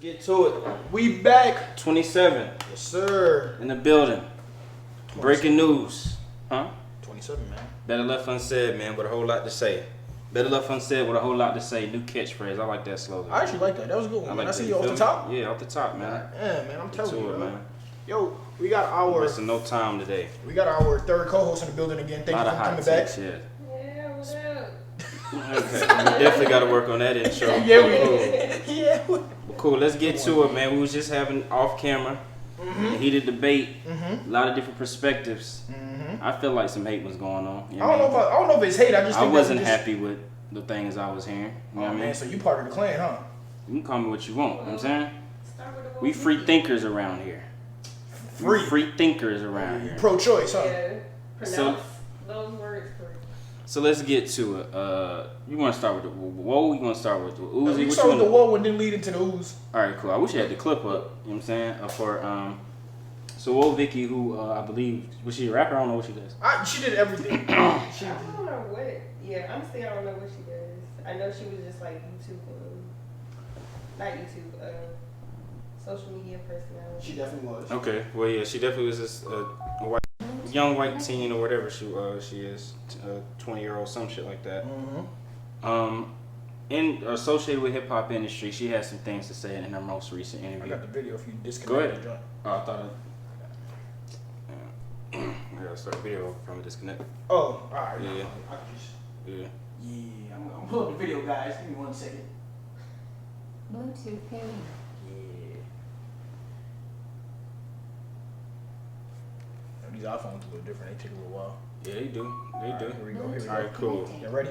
get to it. We back. 27. Yes, sir. In the building. Breaking news. Huh? 27, man. Better left unsaid, man, with a whole lot to say. Better left unsaid with a whole lot to say. New catchphrase. I like that slogan. I actually like that. That was a good one. I Man. like I see you off the top. Yeah, off the top, man. Yeah, man. I'm telling you, man. Yo, we got our. Wasting no time today. We got our third co-host in the building again. Thank you for coming back. Yeah, what up? Okay, we definitely got to work on that intro. Yeah, we do. Yeah. Cool. Let's get to it, man. We was just having off camera, a heated debate, a lot of different perspectives. I feel like some hate was going on. I don't know if it's hate. I just think wasn't happy with the things I was hearing. You know what I mean? Man, so you part of the clan, huh? You can call me what you want. You know what I'm saying? We free thinkers around here. Free thinkers around here. Pro-choice, huh? Yeah. Pronounce those words correctly. So let's get to it. You want to start with the Woah? You want to start with the Uzi? You start with the Woah and then lead into the Ooze. All right, cool. I wish you had the clip up. You know what I'm saying? So Woah Vicky, who I believe, was she a rapper? I don't know what she does. She did everything. I don't know what. Yeah, honestly, I don't know what she does. I know she was just like YouTube, not YouTube, social media personality. She definitely was. Okay, well yeah, she definitely was this young white teen or whatever she is, 20-year-old, some shit like that. In associated with hip hop industry, she had some things to say in her most recent interview. I got the video if you disconnect. Go ahead. The joint. Oh, I thought I gotta start a video from a disconnect. Oh, alright. Yeah. Yeah, I'm gonna pull up the video, guys. Give me 1 second. Bluetooth, hey. Yeah. These iPhones a little different. They take a little while. Yeah, they do. Here we go. All right, cool. You ready?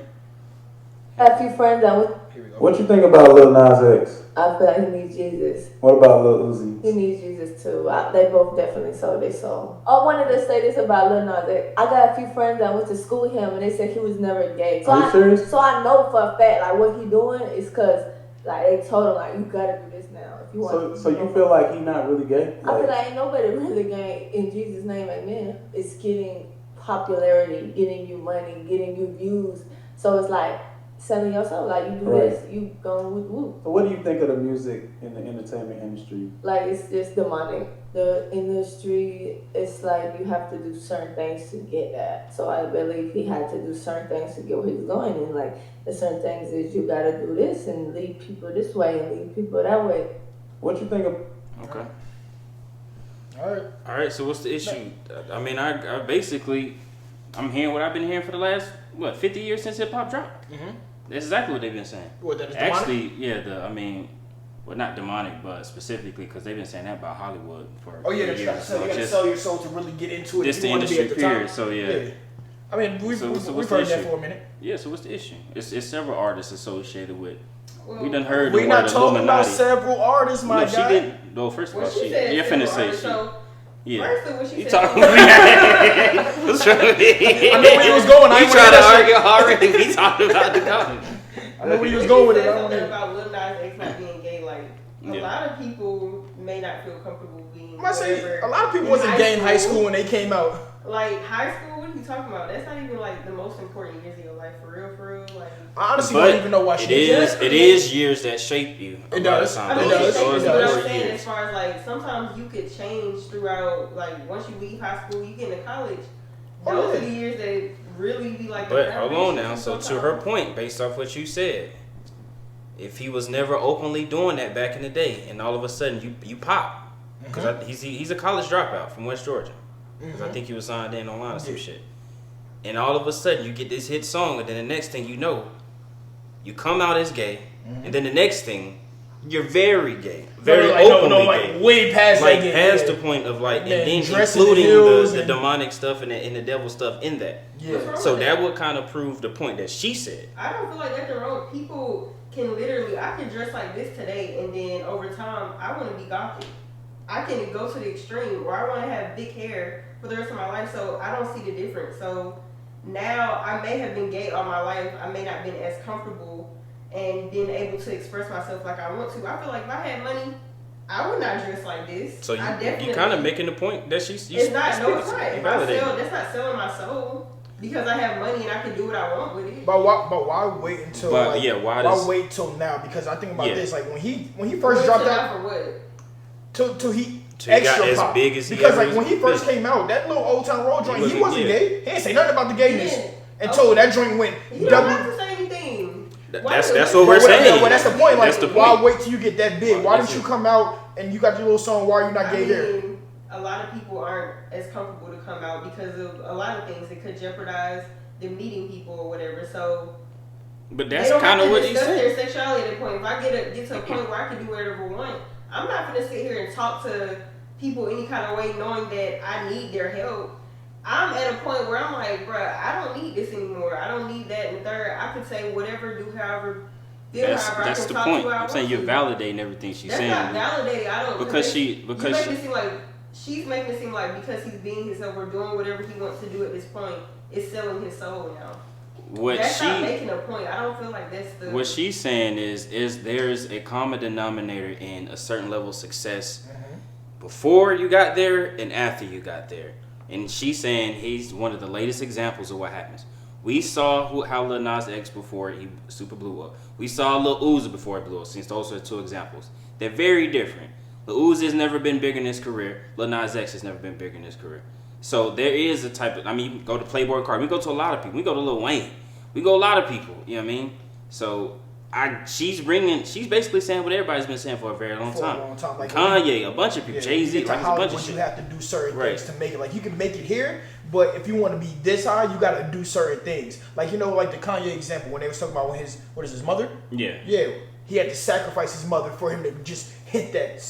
I have a few friends Here we go. What you think about Lil Nas X? I feel like he needs Jesus. What about Lil Uzi? He needs Jesus too. They both definitely sold their soul. I wanted to say this about Lil Nas X. I got a few friends that went to school with him and they said he was never gay. So Are you serious? So I know for a fact like what he doing is because like they told him like you gotta do this now if you want. So you feel like he not really gay? I feel like ain't nobody really gay in Jesus' name, amen. It's getting popularity, getting you money, getting you views. So it's like selling yourself, like you do this, you going with woo. So what do you think of the music in the entertainment industry? Like it's just demonic. The industry, it's like you have to do certain things to get that. So I believe he had to do certain things to get where he's going. And like the certain things is you gotta do this and lead people this way and lead people that way. What you think of? Okay. All right. So what's the issue? I mean, I basically, I'm hearing what I've been hearing for the last 50 years since hip hop dropped. That's exactly what they've been saying. What, that is actually, demonic? Not demonic, but specifically because they've been saying that about Hollywood for years. You gotta sell your soul to really get into it. Just the industry period. So yeah. I mean, we've heard that for a minute. Yeah. So what's the issue? It's several artists associated with. We done heard. We're not talking about several artists, my guy. She didn't. No, first of all, you're finna say she. Yeah. First of what she said. Talking I know where he was going. I ain't trying to argue already. We talking about the comment. I know where he was going with it. I something about Lil Nas X not being gay. Like a lot of people may not feel comfortable being. I say a lot of people wasn't gay in high school when they came out. Like high school, what are you talking about? That's not even like the most important years of your life, for real. Like I honestly don't even know why she did it. It is years that shape you. It does. I mean, it does. But I'm saying, as far as like sometimes you could change throughout. Like once you leave high school, you get into college. Those are the years that really be like. But hold on now. So to her point, based off what you said, if he was never openly doing that back in the day, and all of a sudden you pop, because he's a college dropout from West Georgia. Because I think he was signed in online or some shit. And all of a sudden, you get this hit song, and then the next thing you know, you come out as gay, and then the next thing, you're very gay, very openly gay, way past like that, past the point of like, and then including the demonic stuff and the devil stuff in that. Yeah. So that would kind of prove the point that she said. I don't feel like that's the wrong. People can literally, I can dress like this today, and then over time, I want to be gothic. I can go to the extreme, or I want to have big hair for the rest of my life, so I don't see the difference. So now I may have been gay all my life. I may not have been as comfortable and been able to express myself like I want to. I feel like if I had money, I would not dress like this. So you kind of making the point that she's. It's not. No, it's not. That's not selling my soul. because I have money and I can do what I want with it. But why wait until why wait till now? Because I think about this, like when he first dropped out for what? Till he got as pop. big as he because ever like when he first came out, that little Old Town Road joint, he wasn't gay. He didn't say nothing about the gayness until that joint went You don't have to say anything. That's what we're saying. Well, that's the point. Like, the point. why wait till you get that big? Why didn't you come out and you got your little song? Why are you not gay there? A lot of people aren't as comfortable to come out because of a lot of things. It could jeopardize them meeting people or whatever. So, but that's kind of what he said. Their sexuality at a point. If I get to a point where I can do whatever I want, I'm not gonna sit here and talk to people any kind of way, knowing that I need their help. I'm at a point where I'm like, bruh, I don't need this anymore. I don't need that and the third. I could say whatever, do however, feel however. That's the point. I'm saying you're validating everything she's saying. That's not validating. I don't because she's making it seem like because he's being himself or doing whatever he wants to do at this point is selling his soul now. That's not making a point. I don't feel like that's the. What she's saying is there's a common denominator in a certain level of success before you got there and after you got there. And she's saying he's one of the latest examples of what happens. We saw how Lil Nas X before he super blew up. We saw Lil Uzi before he blew up. Since those are two examples, they're very different. Lil Uzi has never been bigger in his career. Lil Nas X has never been bigger in his career. So there is a type of. I mean, you go to Playboy Cardi. We go to a lot of people. We go to Lil Wayne. We go a lot of people. You know what I mean? So she's basically saying what everybody's been saying for a very long time. Like Kanye, a bunch of people, Jay-Z, like a bunch of shit. You have to do certain things to make it. Like you can make it here, but if you want to be this high, you got to do certain things. Like like the Kanye example when they was talking about when his mother? Yeah, he had to sacrifice his mother for him to just hit that.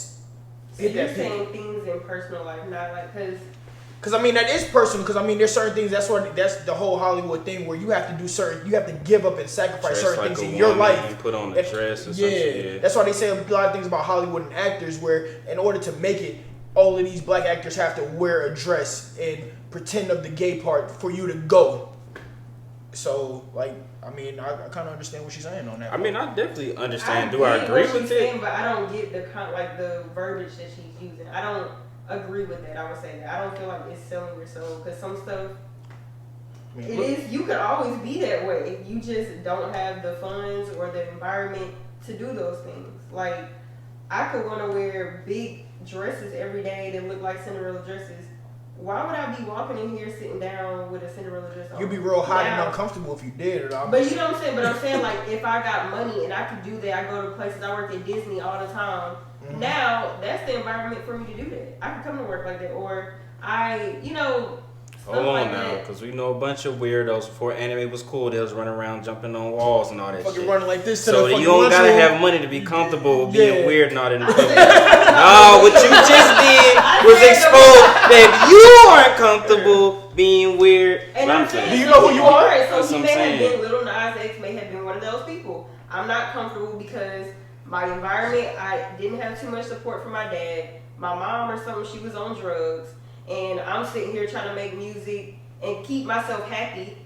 You're saying things in personal life, not like Because I mean that is personal. Because I mean there's certain things. That's the whole Hollywood thing where you have to do you have to give up and sacrifice certain things in your life. You put on a dress or something. Yeah, that's why they say a lot of things about Hollywood and actors where in order to make it, all of these black actors have to wear a dress and pretend of the gay part for you to go. So like, I mean, I kind of understand what she's saying on that. I mean, I definitely understand. Do I agree with it? But I don't get the verbiage that she's using. I don't agree with that. I would say that I don't feel like it's selling your soul because some stuff you could always be that way. You just don't have the funds or the environment to do those things. Like I could want to wear big dresses every day that look like Cinderella dresses. Why would I be walking in here sitting down with a Cinderella dress on? You'd be real hot and uncomfortable if you did. But you know what I'm saying? But I'm saying like if I got money and I could do that, I go to places. I work at Disney all the time. Mm-hmm. Now that's the environment for me to do that. I can come to work like that, or Hold on now, because we know a bunch of weirdos. Before anime was cool, they was running around jumping on walls and all that shit. Running like this. So you don't gotta have money to be comfortable being weird and all that. No, what you just did was expose that you aren't comfortable being weird. And I'm saying, do you know who you are? So he may have been Lil Nas X, may have been one of those people. I'm not comfortable because my environment, I didn't have too much support from my dad. My mom or something, she was on drugs. And I'm sitting here trying to make music and keep myself happy.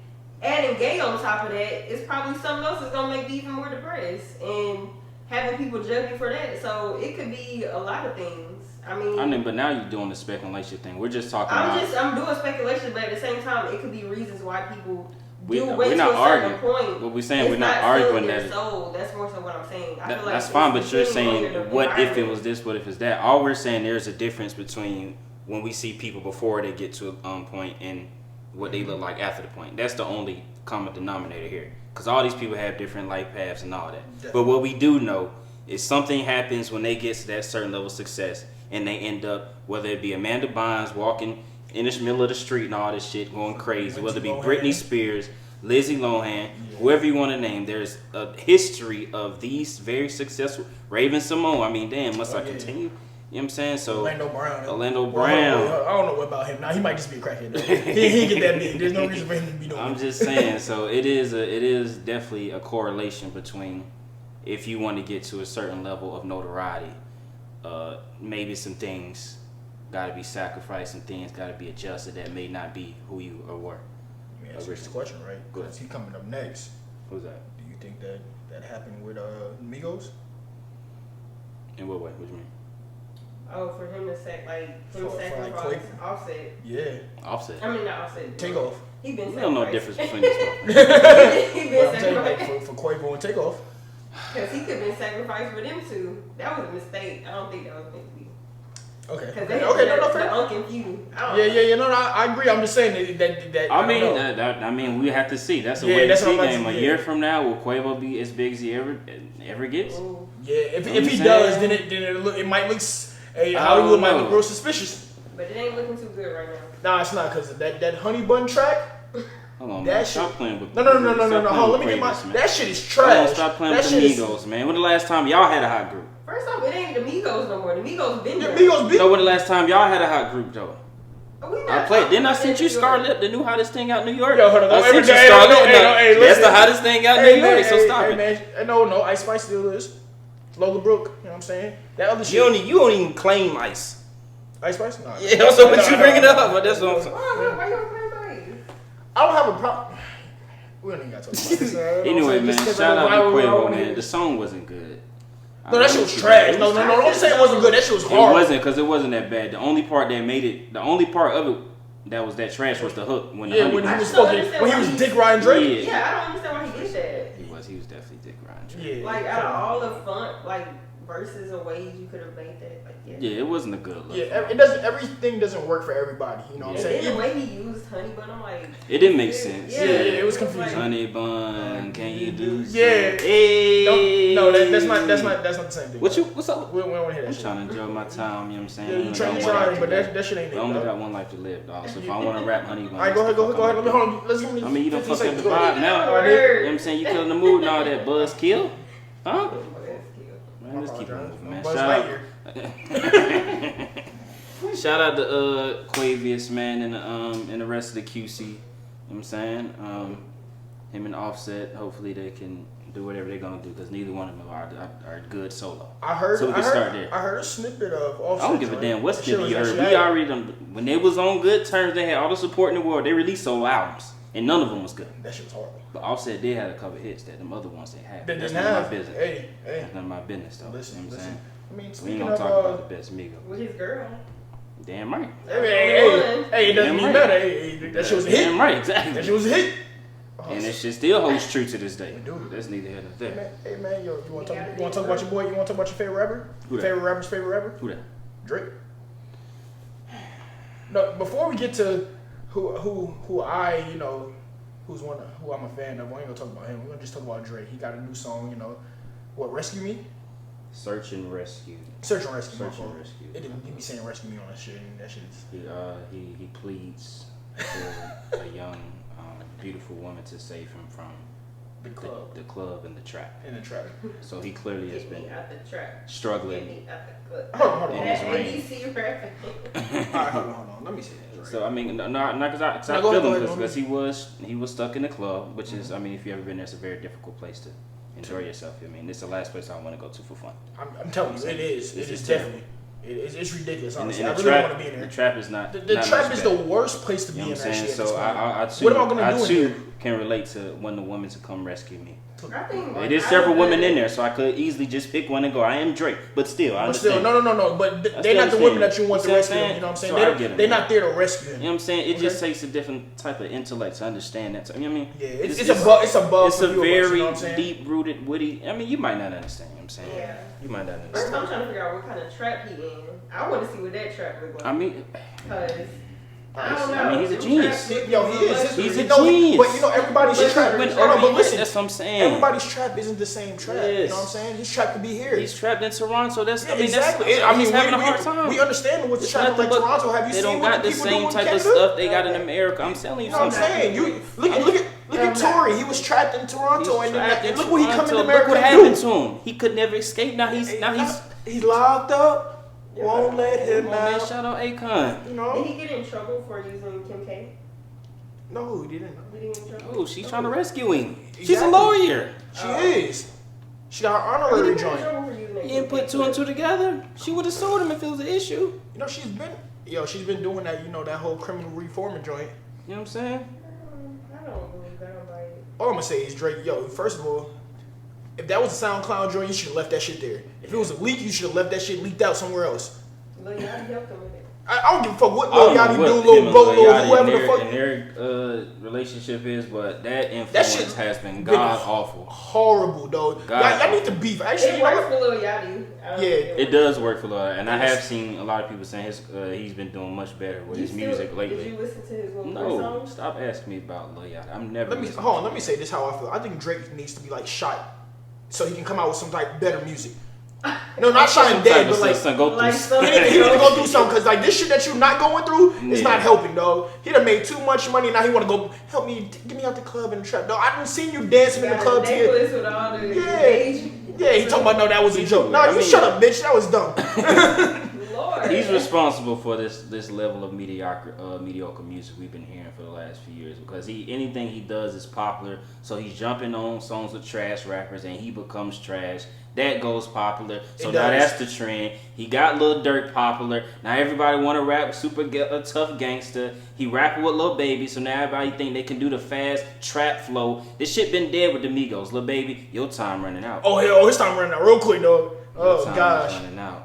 Adding gay on top of that is probably something else that's gonna make me even more depressed. And having people judge me for that. So it could be a lot of things. I mean, but now you're doing the speculation thing. We're just talking I'm doing speculation, but at the same time, it could be reasons why people we're not arguing. Point. What we're saying, we're not arguing that. Soul. That's more so what I'm saying. I feel like that's fine, but you're saying, what if it was this, what if it's that? All we're saying, there's a difference between when we see people before they get to a point and what they look like after the point. That's the only common denominator here. Because all these people have different life paths and all that. Definitely. But what we do know is something happens when they get to that certain level of success and they end up, whether it be Amanda Bynes walking in the middle of the street and all this shit going crazy, whether it be Britney Spears, Lizzie Lohan, whoever you want to name, there's a history of these very successful. Raven Simone, I mean, damn, must I continue? You know what I'm saying? So Orlando Brown. I don't know about him. Now he might just be a crackhead. He get that big. There's no reason for him to be doing I'm just saying. So it is definitely a correlation between if you want to get to a certain level of notoriety, maybe some things got to be sacrificed, some things got to be adjusted that may not be who you or were. Let me ask you this question, right? Because he's coming up next. Who's that? Do you think that happened with Migos? In what way? What do you mean? Oh, for him to say sacrifice Offset. Yeah. Offset. I mean not Offset. Takeoff. He been You don't know the sacrificed. difference between this one. He But been I'm telling you, like, sacrificed. for Quavo and Takeoff. Because he could have been sacrificed for them two. That was a mistake. I don't think that was meant to be. Okay. Because Okay, they no, the fair. Unkin feud. Yeah. No, I agree. I'm just saying that I mean, we have to see. That's a Yeah, wait and that's what see I'm about game. to- A yeah. year from now, will Quavo be as big as he ever gets? Ooh. Yeah, if You know he what I'm does, saying? then it might look. Hey, I Hollywood don't might know. look real suspicious. But it ain't looking too good right now. Nah, it's not because that honey bun track. Hold on, That man. shit- Stop playing with No. stop Hold on, playing let me with get my. Quavos, man. That shit is Hold on, trash. stop playing That with the shit is- Migos, man. When the last time y'all had a hot group? First off, it ain't the Migos no more. The Migos been Yeah, there. Migos beat. No, when the last time y'all had a hot group, though? We I not played. talking Didn't I about send you that New York. Scarlet, the new hottest thing out in New York? Yo, hold on, I don't sent you ever- hey, Scarlet. hey, That's listen. the hottest thing out in Hey, New York. man, So stop it. Man. No, Ice Spice still is. Lola Brooke, you know what I'm saying? That other shit. You don't even claim Ice. Ice Spice? Nah. Yeah, so what you bringing up? But that's what I'm saying. Why you don't play Bice? I don't have a problem. We don't even got to talk about this. Anyway, man, Just 'cause shout I'm out to viral, I Quavo, wanna man. hear The it. song wasn't good. No, that shit was trash. No, don't say it wasn't good. That shit was It horrible. wasn't, because it wasn't that bad. The only part that made it, the only part of it that was that trash was the hook. When the Yeah, honey when he bun- was don't fucking, understand when he why was he- Dick Ryan Drake. Yeah. Yeah, I don't understand why he did that. He was definitely Dick Ryan. Drake. Yeah. Like, out of all the fun, like, verses or ways you could have made that, like, Yeah, it wasn't a good look. Yeah, it doesn't. Everything doesn't work for everybody. You know what I'm Yeah. saying? And then the Even- way he used honey bun, I'm like, It didn't make sense. Yeah, it was confusing. Honey bun, can you do? Yeah. Hey. No, that's not the same thing. What's up? We don't want to hear I'm that shit. trying to enjoy my time. You know what I'm saying? Yeah, I you only trying, got you one life trying, to but live. that shit ain't it. I only dog. got one life to live, dog. So if I want to rap honey bun, All right, go ahead. Let me hold on. Let's give me. I mean, you done 15 fucked up the seconds. Go ahead. vibe now. All right, You know word. what I'm saying? You killing the mood and all that buzz kill? Huh? Oh, Man, let's keep it moving, man. Buzz Shout Lightyear. out, shout out to Quavius, man, and the rest of the QC. You know what I'm saying? Him and Offset. Hopefully they can do whatever they're gonna do, because neither one of them are good solo. I heard. So we can start there. I heard a snippet of Offset. I don't give a damn what That shit snippet you was heard. actually We already done, when they was on good terms, they had all the support in the world. They released solo albums, and none of them was good. That shit was horrible. But Offset did have a couple hits that them other ones they had. They That's didn't none have. of my business. Hey. That's none of my business, though. Listen, you know what I'm listen. saying? I mean, We speaking ain't gonna of. talk about the best Migo. with his girl. Damn right. Hey, it doesn't Damn even right. matter. Hey, that shit was a hit. Damn right, That exactly. shit was a hit. Oh, And that shit still holds true to this day. It do. That's neither here nor there. Hey man, yo, you want to talk about your boy? You want to talk about your favorite rapper? Who that? Favorite rapper's favorite rapper? Who that? Drake. No, before we get to who I who I'm a fan of, we ain't gonna talk about him. We're gonna just talk about Drake. He got a new song, what, Rescue Me? Search and Rescue. Search and Rescue. Search my fault. and Rescue. It didn't. He be saying Rescue Me on that shit, and that shit is. He pleads for a young, beautiful woman to save him from The club. the club and the trap. In the trap. So he clearly has Get me been out the trap. Get struggling. me out the club. Hold on. In his That reign. ABC rapping. All right, hold on. Let me see that. So I mean, not because I No, go feel ahead, him go because he was stuck in the club, which is, I mean, if you ever been there, it's a very difficult place to enjoy yourself. I mean, it's the last place I want to go to for fun. I'm telling you, it is. It's It is just definitely. It's ridiculous. And, Honestly, and I the really don't trap, want to be in the there. trap is not. The not trap much is better. the worst place to be You know in what I'm that saying? shit. So I too, What am I gonna I do in too there? can relate to when the woman to come rescue me. I think It is several women in there, so I could easily just pick one and go. I am Drake, but still, I But still, understand. no. But I they're still not the women understand. that you want You to see what I'm rescue. saying? You know what I'm saying? So I get it, They're man. not there to rescue You him. know what I'm saying? It just Okay. takes a different type of intellect to understand that. You know what I mean? Yeah, it's above. It's above. It's for a you, very you know what I'm saying? deep-rooted, witty. I mean, you might not understand. You know what I'm saying? Yeah. You might not First, understand. I'm trying to figure out what kind of trap he in. I want to see what that trap look like. I mean, Cause I don't know. I mean, he's a Them genius. traps Yo, look he is. like- He's a No, genius. But everybody's But trap. when No, but listen. that's what I'm saying. Everybody's trap isn't the same trap. You Yes. know what I'm saying? His trap could be here. He's trapped in Toronto. That's Yeah, I mean, exactly. That's, he's we, having a hard time. We understand what's It's trapping nothing like but- Toronto. Have you They seen don't what got the the people same do in type of Canada? stuff they got in America. I'm telling you You know what I'm something. saying? You look at Tory. He was trapped in Toronto, He's and, trapped then, in look what he coming to Toronto. America Look what to happened do. to him. He could never escape. Now He's locked up. Won't let him Come on, man, out. shout out Akon. You Did know? he get in trouble for using Kim K? No, he didn't. Did he get in trouble? Oh, she's trying to rescue him. She's a Exactly. lawyer. She is. She got her He honorary didn't get in joint. trouble for using that He Kim didn't put K two and clip. two together. She would have sued him if it was an issue. You know, she's been doing that. That whole criminal reforming joint. You know what I'm saying? I don't believe that. I don't buy it. All I'm gonna say is Drake. Yo, first of all, if that was a SoundCloud joint, you should have left that shit there. If it was a leak, you should have left that shit leaked out somewhere else. Lil Yachty helped him with it. I don't give a fuck what I don't Lil know Yachty do, what Lil him and Bo, Lil Lil Yachty whoever and the fuck. their relationship is, but that influence That shit has been been god awful. Horrible, though. Y'all need to beef. Actually, It you know works what? for Lil Yachty. It does work for Lil, and I have seen a lot of people saying he's been doing much better with his music lately. Did you listen to his little No, songs? stop asking me about Lil Yachty. I'm never. Let me say this how I feel. I think Drake needs to be like shot so he can come out with some type better music. No, not shot dead, but like he need to go through something because like this shit that you're not going through is not helping, dog. He done made too much money. Now he want to go help me, get me out the club and the trap, dog. I done seen you dancing in the club to Yeah, he talking about no, that was a joke. No, you shut up, bitch. That was dumb. Lord. He's responsible for this level of mediocre music we've been hearing for the last few years because anything he does is popular. So he's jumping on songs with trash rappers and he becomes trash. That goes popular. So now that's the trend. He got Lil Durk popular. Now everybody want to rap super tough gangster. He rapping with Lil Baby. So now everybody think they can do the fast trap flow. This shit been dead with the Migos. Lil Baby, your time running out. Oh hell, his time running out real quick, dog. Oh gosh,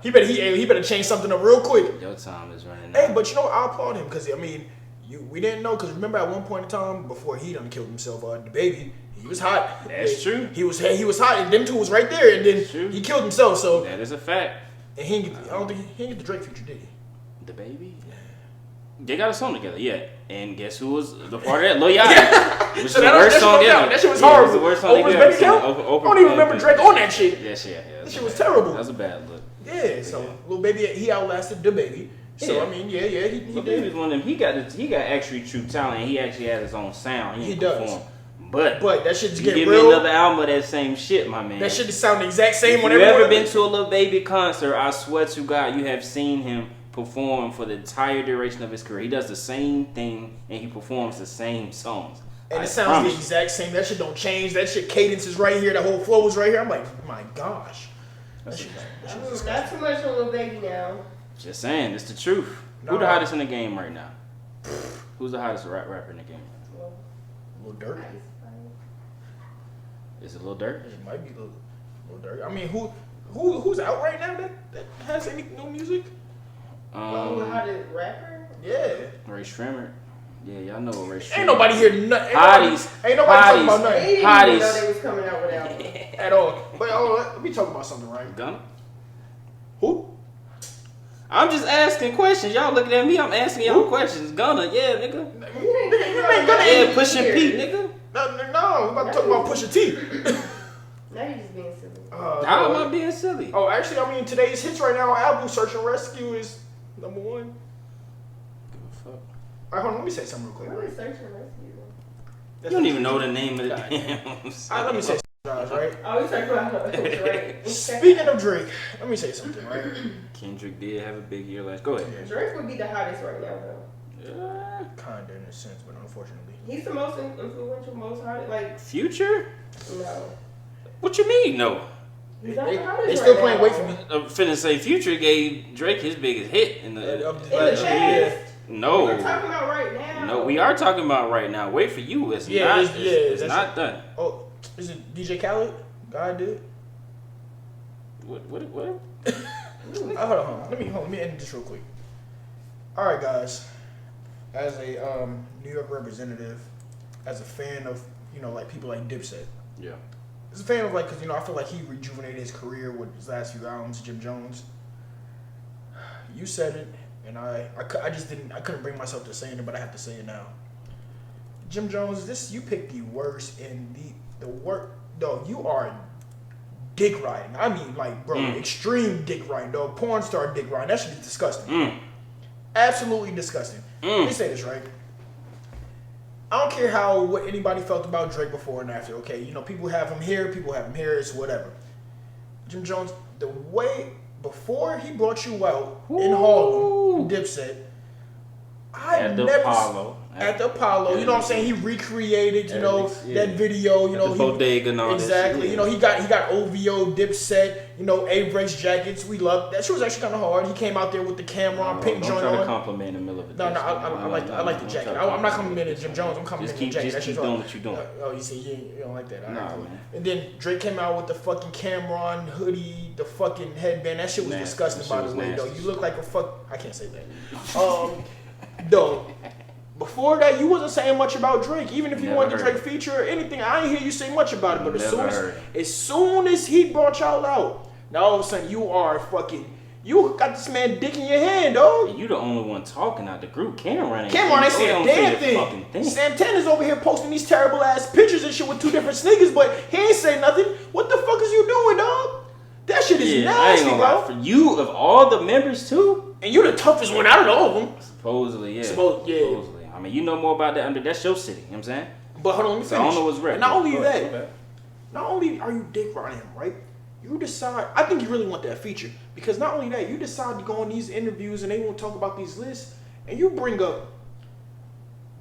he better change something up real quick. Your time is running out. Hey, but you know what? I applaud him because I mean, we didn't know because remember at one point in time before he done killed himself, the baby. He was hot. That's true. He was hot, and them two was right there, and then he killed himself. So that is a fact. And I don't think he didn't get the Drake feature, did he? The baby. Yeah. They got a song together, yeah. And guess who was the part of that? Lil Yachty. Which is the worst song ever. That shit was horrible. It was the worst song ever. I don't even remember Drake on that shit. Yes, yeah. That shit was terrible. That was a bad look. Yeah. So Lil Baby, he outlasted the baby. So I mean, he Lil Baby's one of them. He got actually true talent. And he actually has his own sound. He does. But that shit just get give real. me another album of that same shit, my man. That shit just sound the exact same. If you ever been to a Lil Baby concert, I swear to God, you have seen him perform for the entire duration of his career. He does the same thing and he performs the same songs. And it sounds the exact same. That shit don't change. That shit cadence is right here. The whole flow is right here. I'm like, my gosh. Not too much on Lil Baby now. Just saying, it's the truth. Who the hottest in the game right now? Who's the hottest rapper in the game? Lil Durk. Is it Lil Durk? It might be Lil Durk. I mean, who's out right now that has any new music? Who hottest rapper? Yeah. Ray Shrimmer. Yeah, y'all know what Ray Shrimmer. Ain't nobody here. Hotties. Ain't nobody talking about nothing. They didn't even know they was coming out with that one. At all. But let me talk about something, right? Gunna? Who? I'm just asking questions. Y'all looking at me. I'm asking y'all questions. Gunna, yeah, nigga. Yeah, Pushing Pete, nigga. No, we're about to talk about Pusha T. Now you're just being silly. How am I being silly? Oh, actually, I mean, today's hits right now on Apple, Search and Rescue is number one. Give a fuck. All right, hold on. Let me say something real quick. What is Search and Rescue? You don't even know the name of the damn. All right, let me say something, right? Oh, we talking about Drake. Speaking of Drake, let me say something, right? Kendrick did have a big year last. Go ahead. Drake would be the hottest right now, though. Yeah. Kinda in a sense, but unfortunately. He's the most influential, most hottest. Like Future? no. What you mean no? He's not the hottest They still right playing now. Wait For Me. I'm finna say Future gave Drake his biggest hit in the past. No. We're talking about right now. No, we are talking about right now. Wait For You is it's not done. Oh, is it DJ Khaled? God did. What? Hold on. Let me end this real quick. All right, guys. As a New York representative, as a fan of like people like Dipset. Yeah. As a fan of because I feel like he rejuvenated his career with his last few albums, Jim Jones. You said it, and I couldn't bring myself to saying it, but I have to say it now. Jim Jones, you picked the worst and the worst. Dog, you are dick riding. I mean, bro, extreme dick riding, dog. Porn star dick riding. That shit is disgusting. Absolutely disgusting. Let me say this, right? I don't care what anybody felt about Drake before and after. Okay, people have him here, it's whatever. Jim Jones, the way before he brought you out in Harlem, Dipset, I never At the Apollo, you know what I'm saying? He recreated, you know, that video, you know, the bodega and all exactly. that shit. You know, he got OVO, Dipset, you know, A-Brace jackets. We love that. Shit was actually kind of hard. He came out there with the camera on, pink joint on. Don't try to compliment in the middle of it. No, I like the jacket. I'm not complimenting Jim Jones. I'm complimenting the jacket. Just keep doing what you're doing. Oh, you see, you don't like that. All right, Nah, cool. man. And then Drake came out with the fucking camera on, hoodie, the fucking headband. That shit was disgusting, by the way, though. You look like a fuck. I can't say that. Though. Before that, you wasn't saying much about Drake. Even if you wanted the Drake feature or anything, I ain't hear you say much about it. But as soon as he brought y'all out, now all of a sudden you got this man dick in your hand, dog. And you the only one talking out the group. Cameron ain't saying a damn thing. Santana's over here posting these terrible ass pictures and shit with 2 different sneakers, but he ain't say nothing. What the fuck is you doing, dog? That shit is nasty, bro. For you, of all the members too, and you the toughest one out of all of them. Supposedly, yeah. Supposedly. I mean, you know more about that under that's your city. You know what I'm saying? But hold on, let me finish. I don't know what's right. And not only that, not only are you dick riding him, right? You decide. I think you really want that feature because not only that, you decide to go on these interviews and they won't talk about these lists, and you bring up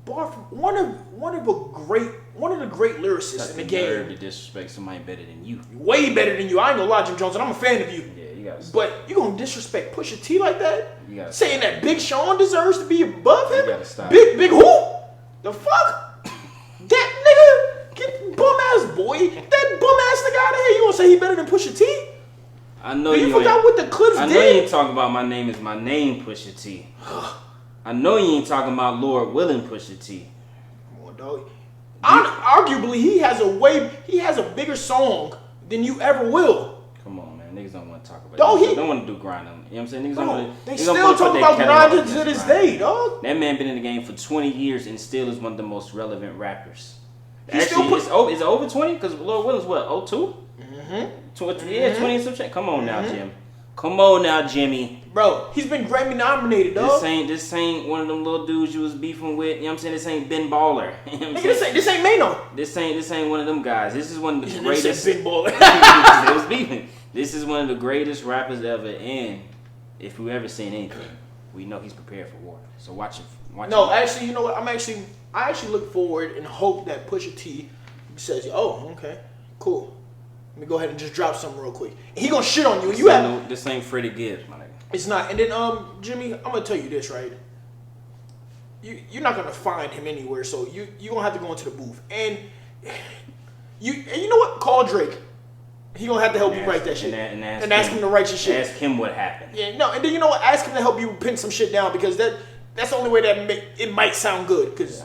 one of the great lyricists in the game. To disrespect somebody better than you. Way better than you. I ain't gonna lie, Jim Jones, and I'm a fan of you. Yeah, you gotta. But you gonna disrespect Pusha T like that? You gotta saying that Big Sean deserves to be above him? You gotta stop. Big who? The fuck? That nigga, get bum ass boy. That bum ass nigga out of here. You gonna say he better than Pusha T? I know you forgot what the clips did. I know you ain't talking about my name is my name, Pusha T. I know you ain't talking about Lord Willing Pusha T. Come on, dog. Arguably, he has a bigger song than you ever will. Come on, man. Niggas don't want to talk about it. They don't want to do grind on. You know what I'm saying? Niggas don't want to. They still talk about grinding to this day, dog. That man been in the game for 20 years and still is one of the most relevant rappers. Is it over 20? Because Lord Willing's what, 02? Mm-hmm. Yeah, 20 and some shit. Come on now, Jim. Come on now, Jimmy. Bro, he's been Grammy nominated, dog. This ain't one of them little dudes you was beefing with. You know what I'm saying? This ain't Ben Baller. You know this ain't Mano. This ain't one of them guys. This is one of the greatest. Ben Baller. It was beefing. This is one of the greatest rappers ever. And if we ever seen anything, we know he's prepared for war. So watch him. Actually, you know what? I actually look forward and hope that Pusha T says, "Oh, okay, cool. Let me go ahead and just drop something real quick." And he gonna shit on you. This ain't Freddie Gibbs, my nigga. It's not. And then, Jimmy, I'm gonna tell you this, right? You're not gonna find him anywhere, so you gonna have to go into the booth. And you know what? Call Drake. He gonna have to help you write that shit. And ask him to write your shit. Ask him what happened. Yeah, no. And then you know what? Ask him to help you pin some shit down because that's the only way that it might sound good. Cause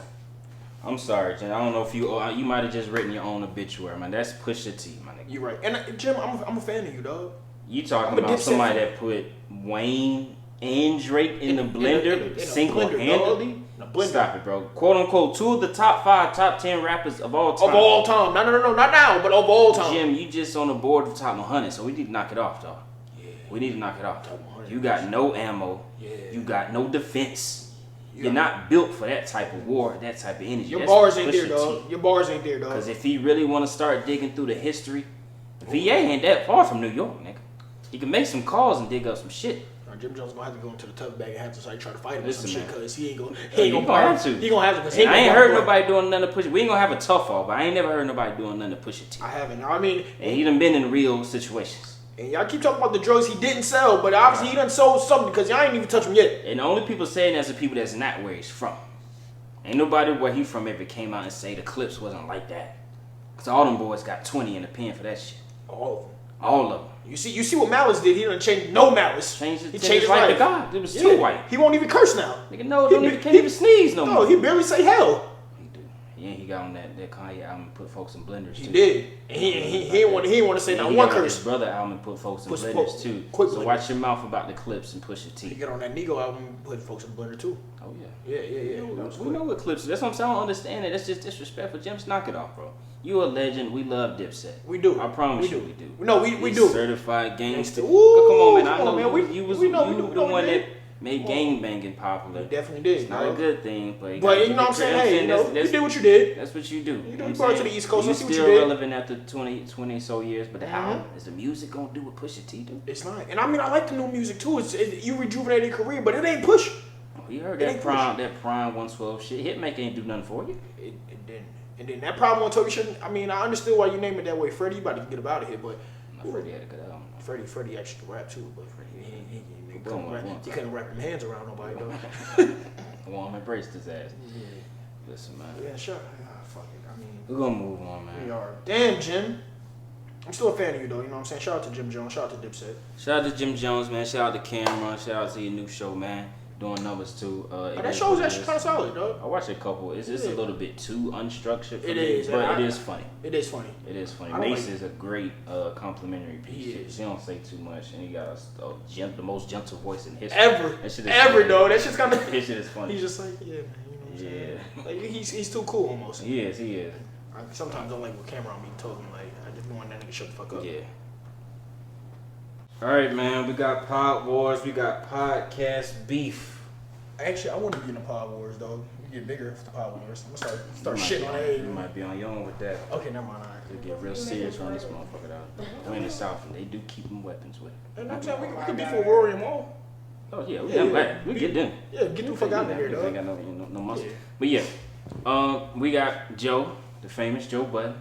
I'm sorry, Jim. I don't know if you might have just written your own obituary, man. That's Pusha T, my nigga. You're right. And Jim, I'm a fan of you, dog. You talking about somebody that put Wayne and Drake in the blender single-handedly? Stop it, bro. Quote unquote, 2 of the top 5, top 10 rappers of all time. Of all time. No, not now, but of all time. Jim, you just on the board of top 100, so we need to knock it off, dog. Yeah. We need to knock it off. You got no ammo. Yeah. You got no defense. You're not built for that type of war, that type of energy. Your bars ain't there, dog. Your bars ain't there, dog. Because if he really want to start digging through the history, VA ain't that far from New York, nigga. He can make some calls and dig up some shit. Jim Jones gonna have to go into the tough bag and have to try to fight him with some shit because he ain't gonna have to. He gonna have to. I ain't heard nobody doing nothing to push it. We ain't gonna have a tough all, but I ain't never heard nobody doing nothing to push it. I haven't. I mean, and he done been in real situations. And y'all keep talking about the drugs he didn't sell, but obviously he done sold something because y'all ain't even touched him yet. And the only people saying that's the people that's not where he's from. Ain't nobody where he from ever came out and say the Clips wasn't like that. Cause all them boys got 20 in the pen for that shit. All of them. All of them. You see what Malice did? He done changed no Malice. He changed his life to God. It was too white. He won't even curse now. Nigga, can't even sneeze no more. No, he barely say hell. He do. Yeah, he got on that Kanye album and put folks in blenders too. He did. And he didn't want to say not one curse. His brother album and put folks in blenders too. So watch your mouth about the Clips and Pusha T. He got on that Nego album and put folks in blender too. Oh yeah. Yeah. We know what Clips is. That's what I'm saying. I don't understand it. That's just disrespectful. Just knock it off, bro. You a legend. We love Dipset. We do. I promise we do. No, we do. Certified gangster. Ooh, come on, man. I know man. You was the one that made gang banging popular. You definitely did. It's not a good thing, but you know what I'm saying? Hey, you did what you did. That's what you do. You brought it to the East Coast. You still relevant after 20 so years, but how is the music gonna do what Pusha T do? It's not. And I mean, I like the new music too. You rejuvenated your career, but it ain't push. You heard It that ain't prime 112 shit. Hitmaker ain't do nothing for you. It didn't. And then that problem on Toby shouldn't. I mean, I understood why you name it that way, Freddie. You about to get up out of here, but Freddie had a good album. Freddie actually can rap too, but he couldn't wrap his hands around nobody though. Warm embraced his ass. Yeah. Listen, man. Yeah, sure. Fuck it. I mean, We're gonna move on, man. we are. Damn, Jim. I'm still a fan of you though. You know what I'm saying? Shout out to Jim Jones. Shout out to Dipset. Shout out to Jim Jones, man. Shout out to Cameron. Shout out to your new show, man. Doing numbers too. That show was actually kind of solid, though. I watched a couple. It's a little bit too unstructured for It me, is, but it is funny. It is funny. It is funny. I don't Mace like- is a great complimentary piece. He is. She don't say too much, and he got the most gentle voice in history. Ever. That shit is Ever, funny. though. That shit's kind of. His shit is funny. He's just like, yeah, man. You know what I'm saying? Yeah. Like, he's too cool almost. He is. I sometimes don't like what Cameron be told him. Like, I just want that nigga shut the fuck up. Yeah. All right, man. We got Pod Wars. We got podcast beef. Actually, I want to be in the Pod Wars, though. We get bigger after the Pod Wars. I'm gonna start You shitting might on be- it. You might be on your own with that. Okay, never mind. All right. They get real serious on this motherfucker out. We're in the South, and they do keep them weapons with. And I'm saying we could be for Rory Mal. Oh yeah, we get them. Yeah, get the fuck out of here, They dog. ain't got no muscle. Yeah. But yeah, we got Joe, the famous Joe Budden.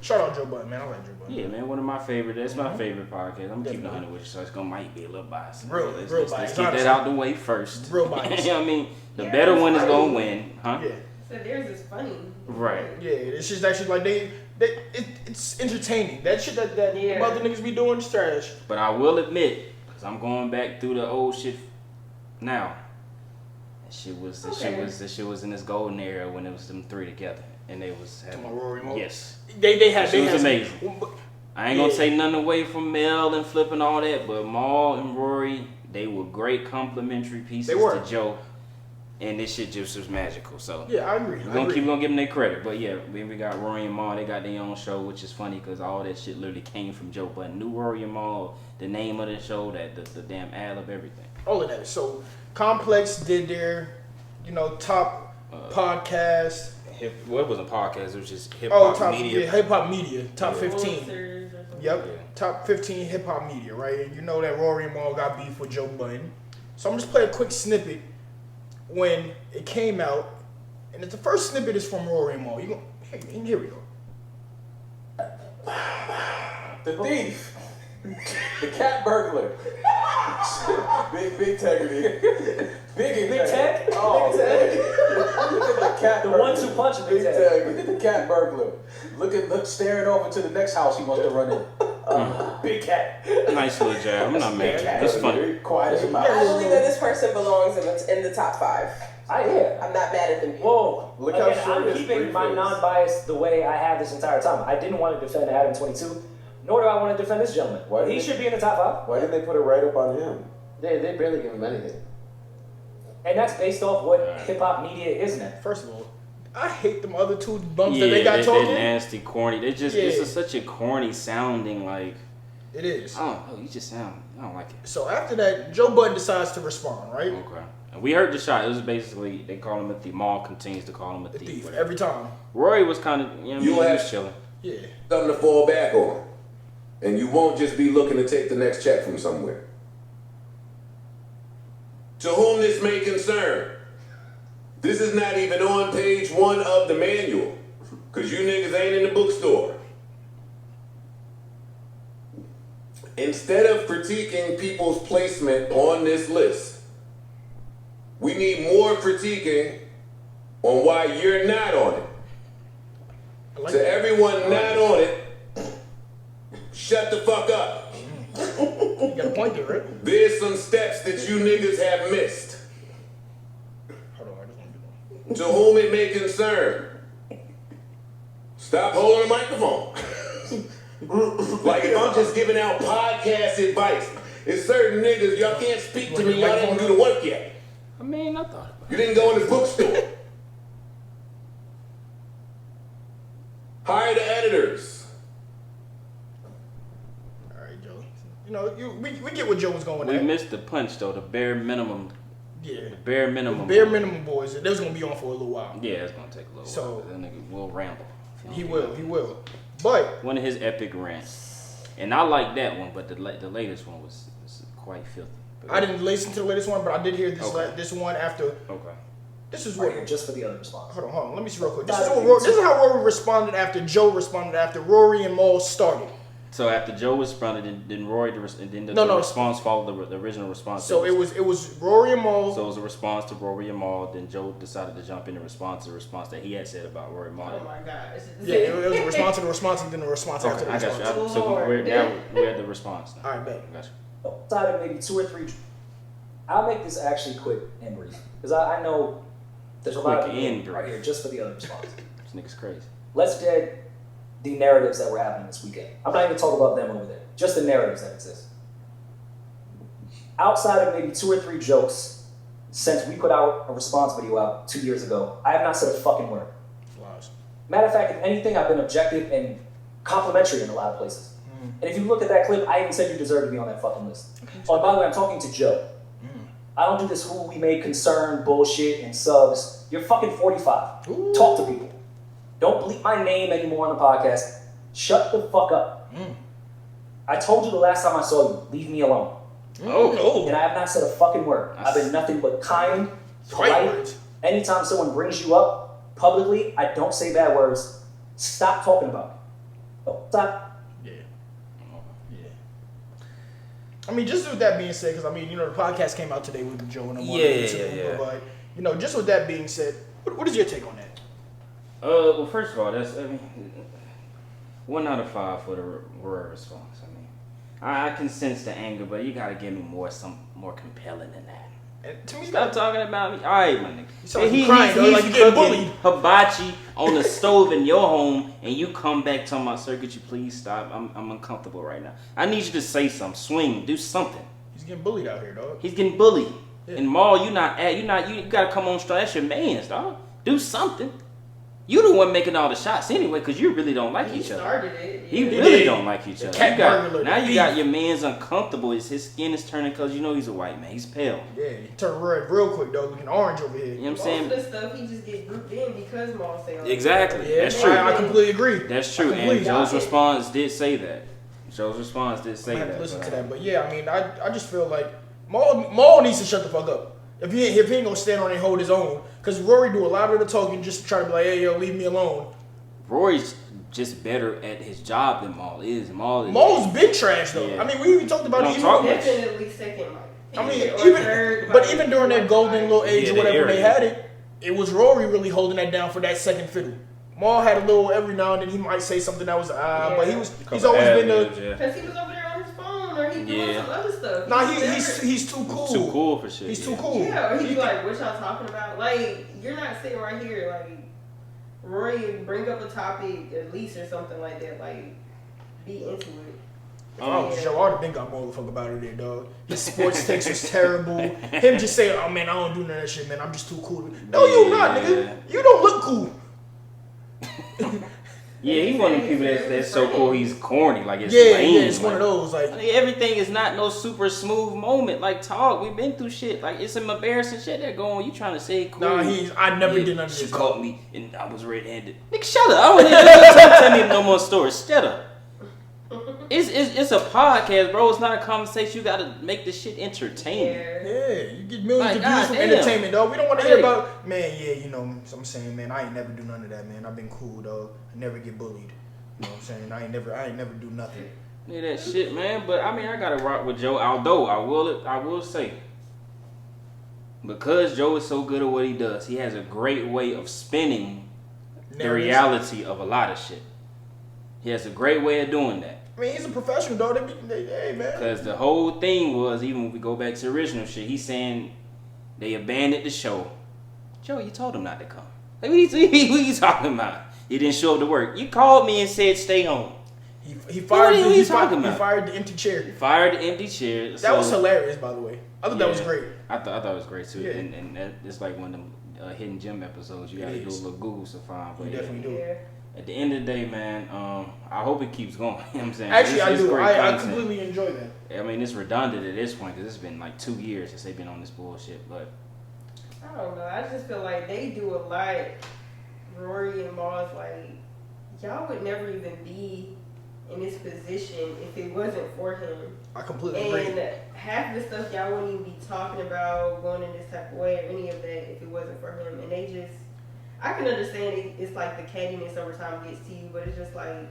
Shout out Joe Budden, man. I like Joe Budden. Yeah, man, one of my favorite. That's my favorite podcast. I'm keeping 100 with you, so it's gonna might be a little biased. Real Let's biased, keep that honestly. out the way first. Real biased. You know what I mean? The Yeah, better it's one is funny. gonna win, huh? Yeah. So theirs is funny. Right. Yeah, it's just actually like it's entertaining. That shit that Yeah. other niggas be doing is trash. But I will admit, because I'm going back through the old shit now. That shit was in this golden era when it was them three together, and they was having Talking about Rory Mal? yes. They had She was some- amazing. I ain't gonna Yeah. take nothing away from Mel and Flip and all that, but Mal and Rory, they were great complimentary pieces They were. to Joe, and this shit just was magical. So Yeah, I agree. we're gonna keep gonna give them their credit, but yeah, we got Rory and Mal. They got their own show, which is funny because all that shit literally came from Joe Budden. New Rory and Mal, the name of the show, that the damn ad of everything. all of that. So Complex did their, top podcast. What was a podcast? It was just hip Oh, hop top media. hip hop media, top Yeah. 15. Ulcers or something. Yep, Yeah. top 15 hip hop media, right? And you know that Rory and Mal got beef with Joe Budden. So I'm just play a quick snippet when it came out, and the first snippet is from Rory and Mal. Here we go. The thief. The cat burglar. Big integrity. Big Tech? Oh, Big Tech? Look at the cat The burglar. ones who punch Big Big Tech. Tech. Look at the cat burglar. Look staring over to the next house he wants to run in. Big cat. Nice little jab. I'm not mad. It's funny. Very quiet as a I mouse. believe that this person belongs in the top 5. Yeah. I'm not mad at them. Whoa. Look how Again, short I'm his keeping brief my is. non-bias the way I have this entire time. I didn't want to defend Adam 22, nor do I want to defend this gentleman. Why He did should be in the top 5. Why didn't they put it right up on him? They barely give him anything. And that's based off what hip-hop media is, isn't it? First of all, I hate them other two bumps Yeah, that they got they're talking. nasty, corny. They just Yeah. it's such a corny sounding like. It is. I don't know. You just sound. I don't like it. So after that, Joe Budden decides to respond, right? Okay. And we heard the shot. It was basically they call him a thief. Maul continues to call him a The thief. thief whatever. every time. Rory was kind of you know You he have- was chilling. Yeah. Something to fall back on. And you won't just be looking to take the next check from somewhere. To whom this may concern, this is not even on page 1 of the manual, because you niggas ain't in the bookstore. Instead of critiquing people's placement on this list, we need more critiquing on why you're not on it. I like To that. everyone not on it, shut the fuck up. You got a point there, right? There's some steps that you niggas have missed. Hold on, I just want to do To whom it may concern, stop holding the microphone. Like if I'm just giving out podcast advice, it's certain niggas, y'all can't speak to me, y'all didn't do the work yet. I mean, I thought about You didn't go in the bookstore. Hire the editors. All right, Joe. We get what Joe was going it. We at. missed the punch though. The bare minimum. Yeah. The bare minimum. Bare minimum boys. They was gonna be on for a little while. Yeah, it's gonna take a little So- while. That nigga will ramble. He will. But One of his epic rants, and I like that one, but the latest one was quite filthy. I didn't listen to the latest one, but I did hear this this one after. Okay. This is Right what. here, just for the other response. Hold on. Let me see real quick. This is how Rory responded after Joe responded after Rory and Mal started. So after Joe responded, then Rory, and then the response followed the original response. So it was Rory and Mal. So it was a response to Rory and Mal. Then Joe decided to jump in and respond to the response that he had said about Rory Mal. Oh my God. Yeah, it was a response to the response and then a response after the response. I got you. So we're at the response now. All right, bet. Got you. Outside of maybe 2 or 3, I'll make this actually quick and brief because I know there's a lot of people right here just for the other response. This nigga's crazy. Let's dead the narratives that were happening this weekend. I'm not even talking about them over there. Just the narratives that exist. Outside of maybe 2 or 3 jokes, since we put out a response video out 2 years ago, I have not said a fucking word. Flies. Matter of fact, if anything, I've been objective and complimentary in a lot of places. And if you look at that clip, I even said you deserve to be on that fucking list. Oh, and by the way, I'm talking to Joe. I don't do this who we made concern bullshit and subs. You're fucking 45. Ooh. Talk to people. Don't bleep my name anymore on the podcast. Shut the fuck up. I told you the last time I saw you, leave me alone. Oh. And I have not said a fucking word. I've been nothing but kind, polite. Anytime someone brings you up publicly, I don't say bad words. Stop talking about it. Oh, stop. I mean, just with that being said, because I mean, the podcast came out today with Joe and I'm Yeah. But just with that being said, what is your take on that? Well, first of all, 1 out of 5 for the Rory response. I mean, I can sense the anger, but you gotta give me some more compelling than that. And to me, Stop talking about me. All right, my nigga. He's crying, though, like you getting bullied. Hibachi on the stove in your home, and you come back telling my sir, could you please stop? I'm uncomfortable right now. I need you to say something, swing, do something. He's getting bullied out here, dog. He's getting bullied. Yeah. And Mal, you gotta come on strong. That's your man's, dog. Do something. You the one making all the shots anyway, because you really don't like each other. Started it. He really don't like each other. You got your man's uncomfortable. His skin is turning because he's a white man. He's pale. Yeah, he turned red real quick though, looking orange over here. You know what I'm saying? Most of the stuff he just get grouped in because Mal say all that. Exactly. Yeah, that's true. I completely agree. That's true. And Joe's response did say that. I have to listen to that, but yeah, I mean, I just feel like Mal needs to shut the fuck up. If he ain't gonna stand on and hold his own, because Rory do a lot of the talking just to try to be like, hey yo, leave me alone. Rory's just better at his job than Mal is. Mal's been trash though. Yeah. I mean, we even talked about it. Definitely second. I mean, even during that golden little age or whatever they had it was Rory really holding that down for that second fiddle. Mal had a little every now and then he might say something that was but he's always been because he was over there on his phone or he doing some other stuff. Nah, he's too cool. Too cool for shit. He's too cool. Yeah, or he'd be like, what y'all talking about? Like, you're not sitting right here. Like, Rory, bring up a topic at least or something like that. Like, be into it. If I was Joe, I'd have been got more the fuck about it there, dog. His sports takes was terrible. Him just saying, oh man, I don't do none of that shit, man. I'm just too cool. No, you not, nigga. You don't look cool. Yeah, he's one of the people that's so cool. He's corny, like it's lame. Yeah, it's one of those like everything is not no super smooth moment. Like talk, we've been through shit. Like it's some embarrassing shit that going. You trying to say cool? Nah, I never did none of this. She caught me and I was red-handed. Nigga, shut up! I don't want tell me no more stories. Shut up. It's a podcast, bro. It's not a conversation. You gotta make this shit entertaining. Yeah, you get millions of views from entertainment, dog. We don't want to hear about, man, I'm saying, man, I ain't never do none of that, man. I've been cool, dog. I never get bullied. You know what I'm saying? I ain't never do nothing. Yeah, that shit, man. But I mean, I gotta rock with Joe. Although I will say, because Joe is so good at what he does, he has a great way of spinning the reality of a lot of shit. He has a great way of doing that. I mean, he's a professional, dog. Hey, man. Because the whole thing was, even when we go back to the original shit, he's saying they abandoned the show. Joe, you told him not to come. Like, what you talking about? He didn't show up to work. You called me and said stay home. He fired the empty chair. He fired the empty chair. That was hilarious, by the way. I thought that was great. I thought it was great too. Yeah. And it's like one of them hidden gem episodes. You got to do a little Google to find. But you definitely do. At the end of the day, man, I hope it keeps going. You know what I'm saying? Actually, I do. I completely enjoy that. I mean, it's redundant at this point because it's been like 2 years since they've been on this bullshit. But I don't know. I just feel like they do a lot. Rory and Mal's like, y'all would never even be in this position if it wasn't for him. I completely agree. And half the stuff y'all wouldn't even be talking about going in this type of way or any of that if it wasn't for him. And they just, I can understand it's like the cattiness over time gets to you, but it's just like,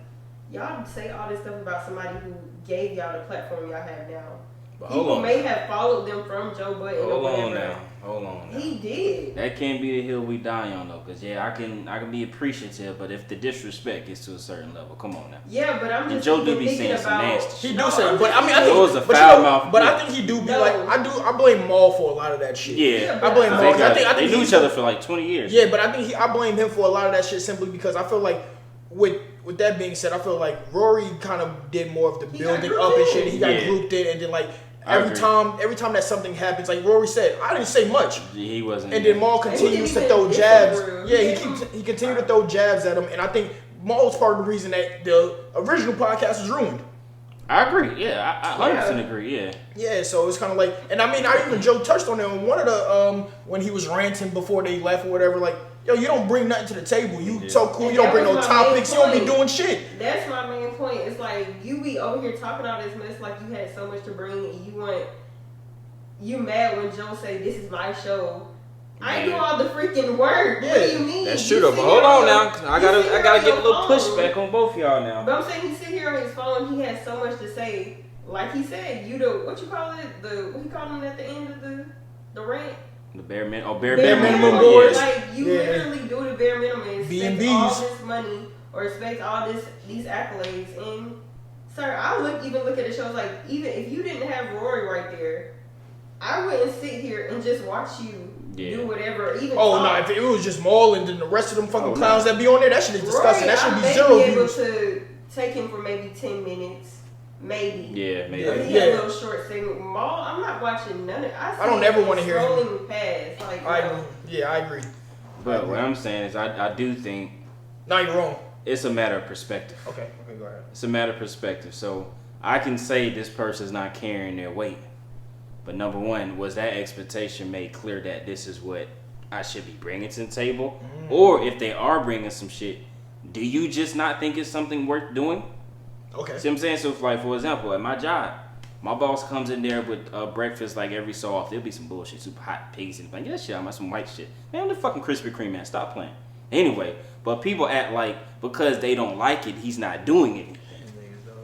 y'all say all this stuff about somebody who gave y'all the platform y'all have now. But People may have followed them from Joe Budden or whatever. Hold on now. He did. That can't be the hill we die on though, cause I can be appreciative, but if the disrespect gets to a certain level, come on now. Yeah, but I'm just and Joe do be thinking saying some about. nasty He shit. do say, but I mean, I think Joe was a but foul mouth. But I think he do be like, I blame Maul for a lot of that shit. Yeah, I blame Maul. I think they knew each other for like 20 years. Yeah, but I think I blame him for a lot of that shit simply because I feel like with that being said, I feel like Rory kind of did more of the building up and shit. He got grouped in, and then like every time that something happens, like Rory said, I didn't say much. He wasn't. And then Maul continues to throw jabs. Yeah, he continued to throw jabs at him, and I think Maul's part of the reason that the original podcast was ruined. I agree. Yeah, I 100% agree. Yeah. Yeah, so it's kind of like, and I mean, even Joe touched on it on one of the when he was ranting before they left or whatever. Like, yo, you don't bring nothing to the table. You so cool. You don't bring no topics. You don't be doing shit. That's my main point. It's like you be over here talking all this mess like you had so much to bring, and you mad when Joe say this is my show. I do all the freaking work. Yeah, what do you mean? That's true though. But hold on now, I gotta get a little pushback on both y'all now. But I'm saying he sit here on his phone. He has so much to say. Like he said, what you call it? What he called him at the end of the rant? The bare minimum boards. Like you literally do the bare minimum and expect B&Bs. all this money or expect all these accolades. And sir, I even look at the shows like even if you didn't have Rory right there, I wouldn't sit here and just watch you do whatever. Even no, if it was just Maul and then the rest of them fucking clowns that be on there, that shit is disgusting. That should be zero views. Be able to take him for maybe 10 minutes. Maybe. Yeah, maybe. But he had a little short segment. Maul, I'm not watching none of it. I don't ever want to hear him. Scrolling past. Like, I agree. But what I'm saying is I do think. No, you're wrong. It's a matter of perspective. Okay, go ahead. It's a matter of perspective. So I can say this person's not carrying their weight. But number one, was that expectation made clear that this is what I should be bringing to the table? Or if they are bringing some shit, do you just not think it's something worth doing? Okay. See what I'm saying? So, like, for example, at my job, my boss comes in there with breakfast like every so often. There'll be some bullshit, super hot pigs and like, yeah, shit, I'm on some white shit. Man, I'm the fucking Krispy Kreme, man. Stop playing. Anyway, but people act like because they don't like it, he's not doing it.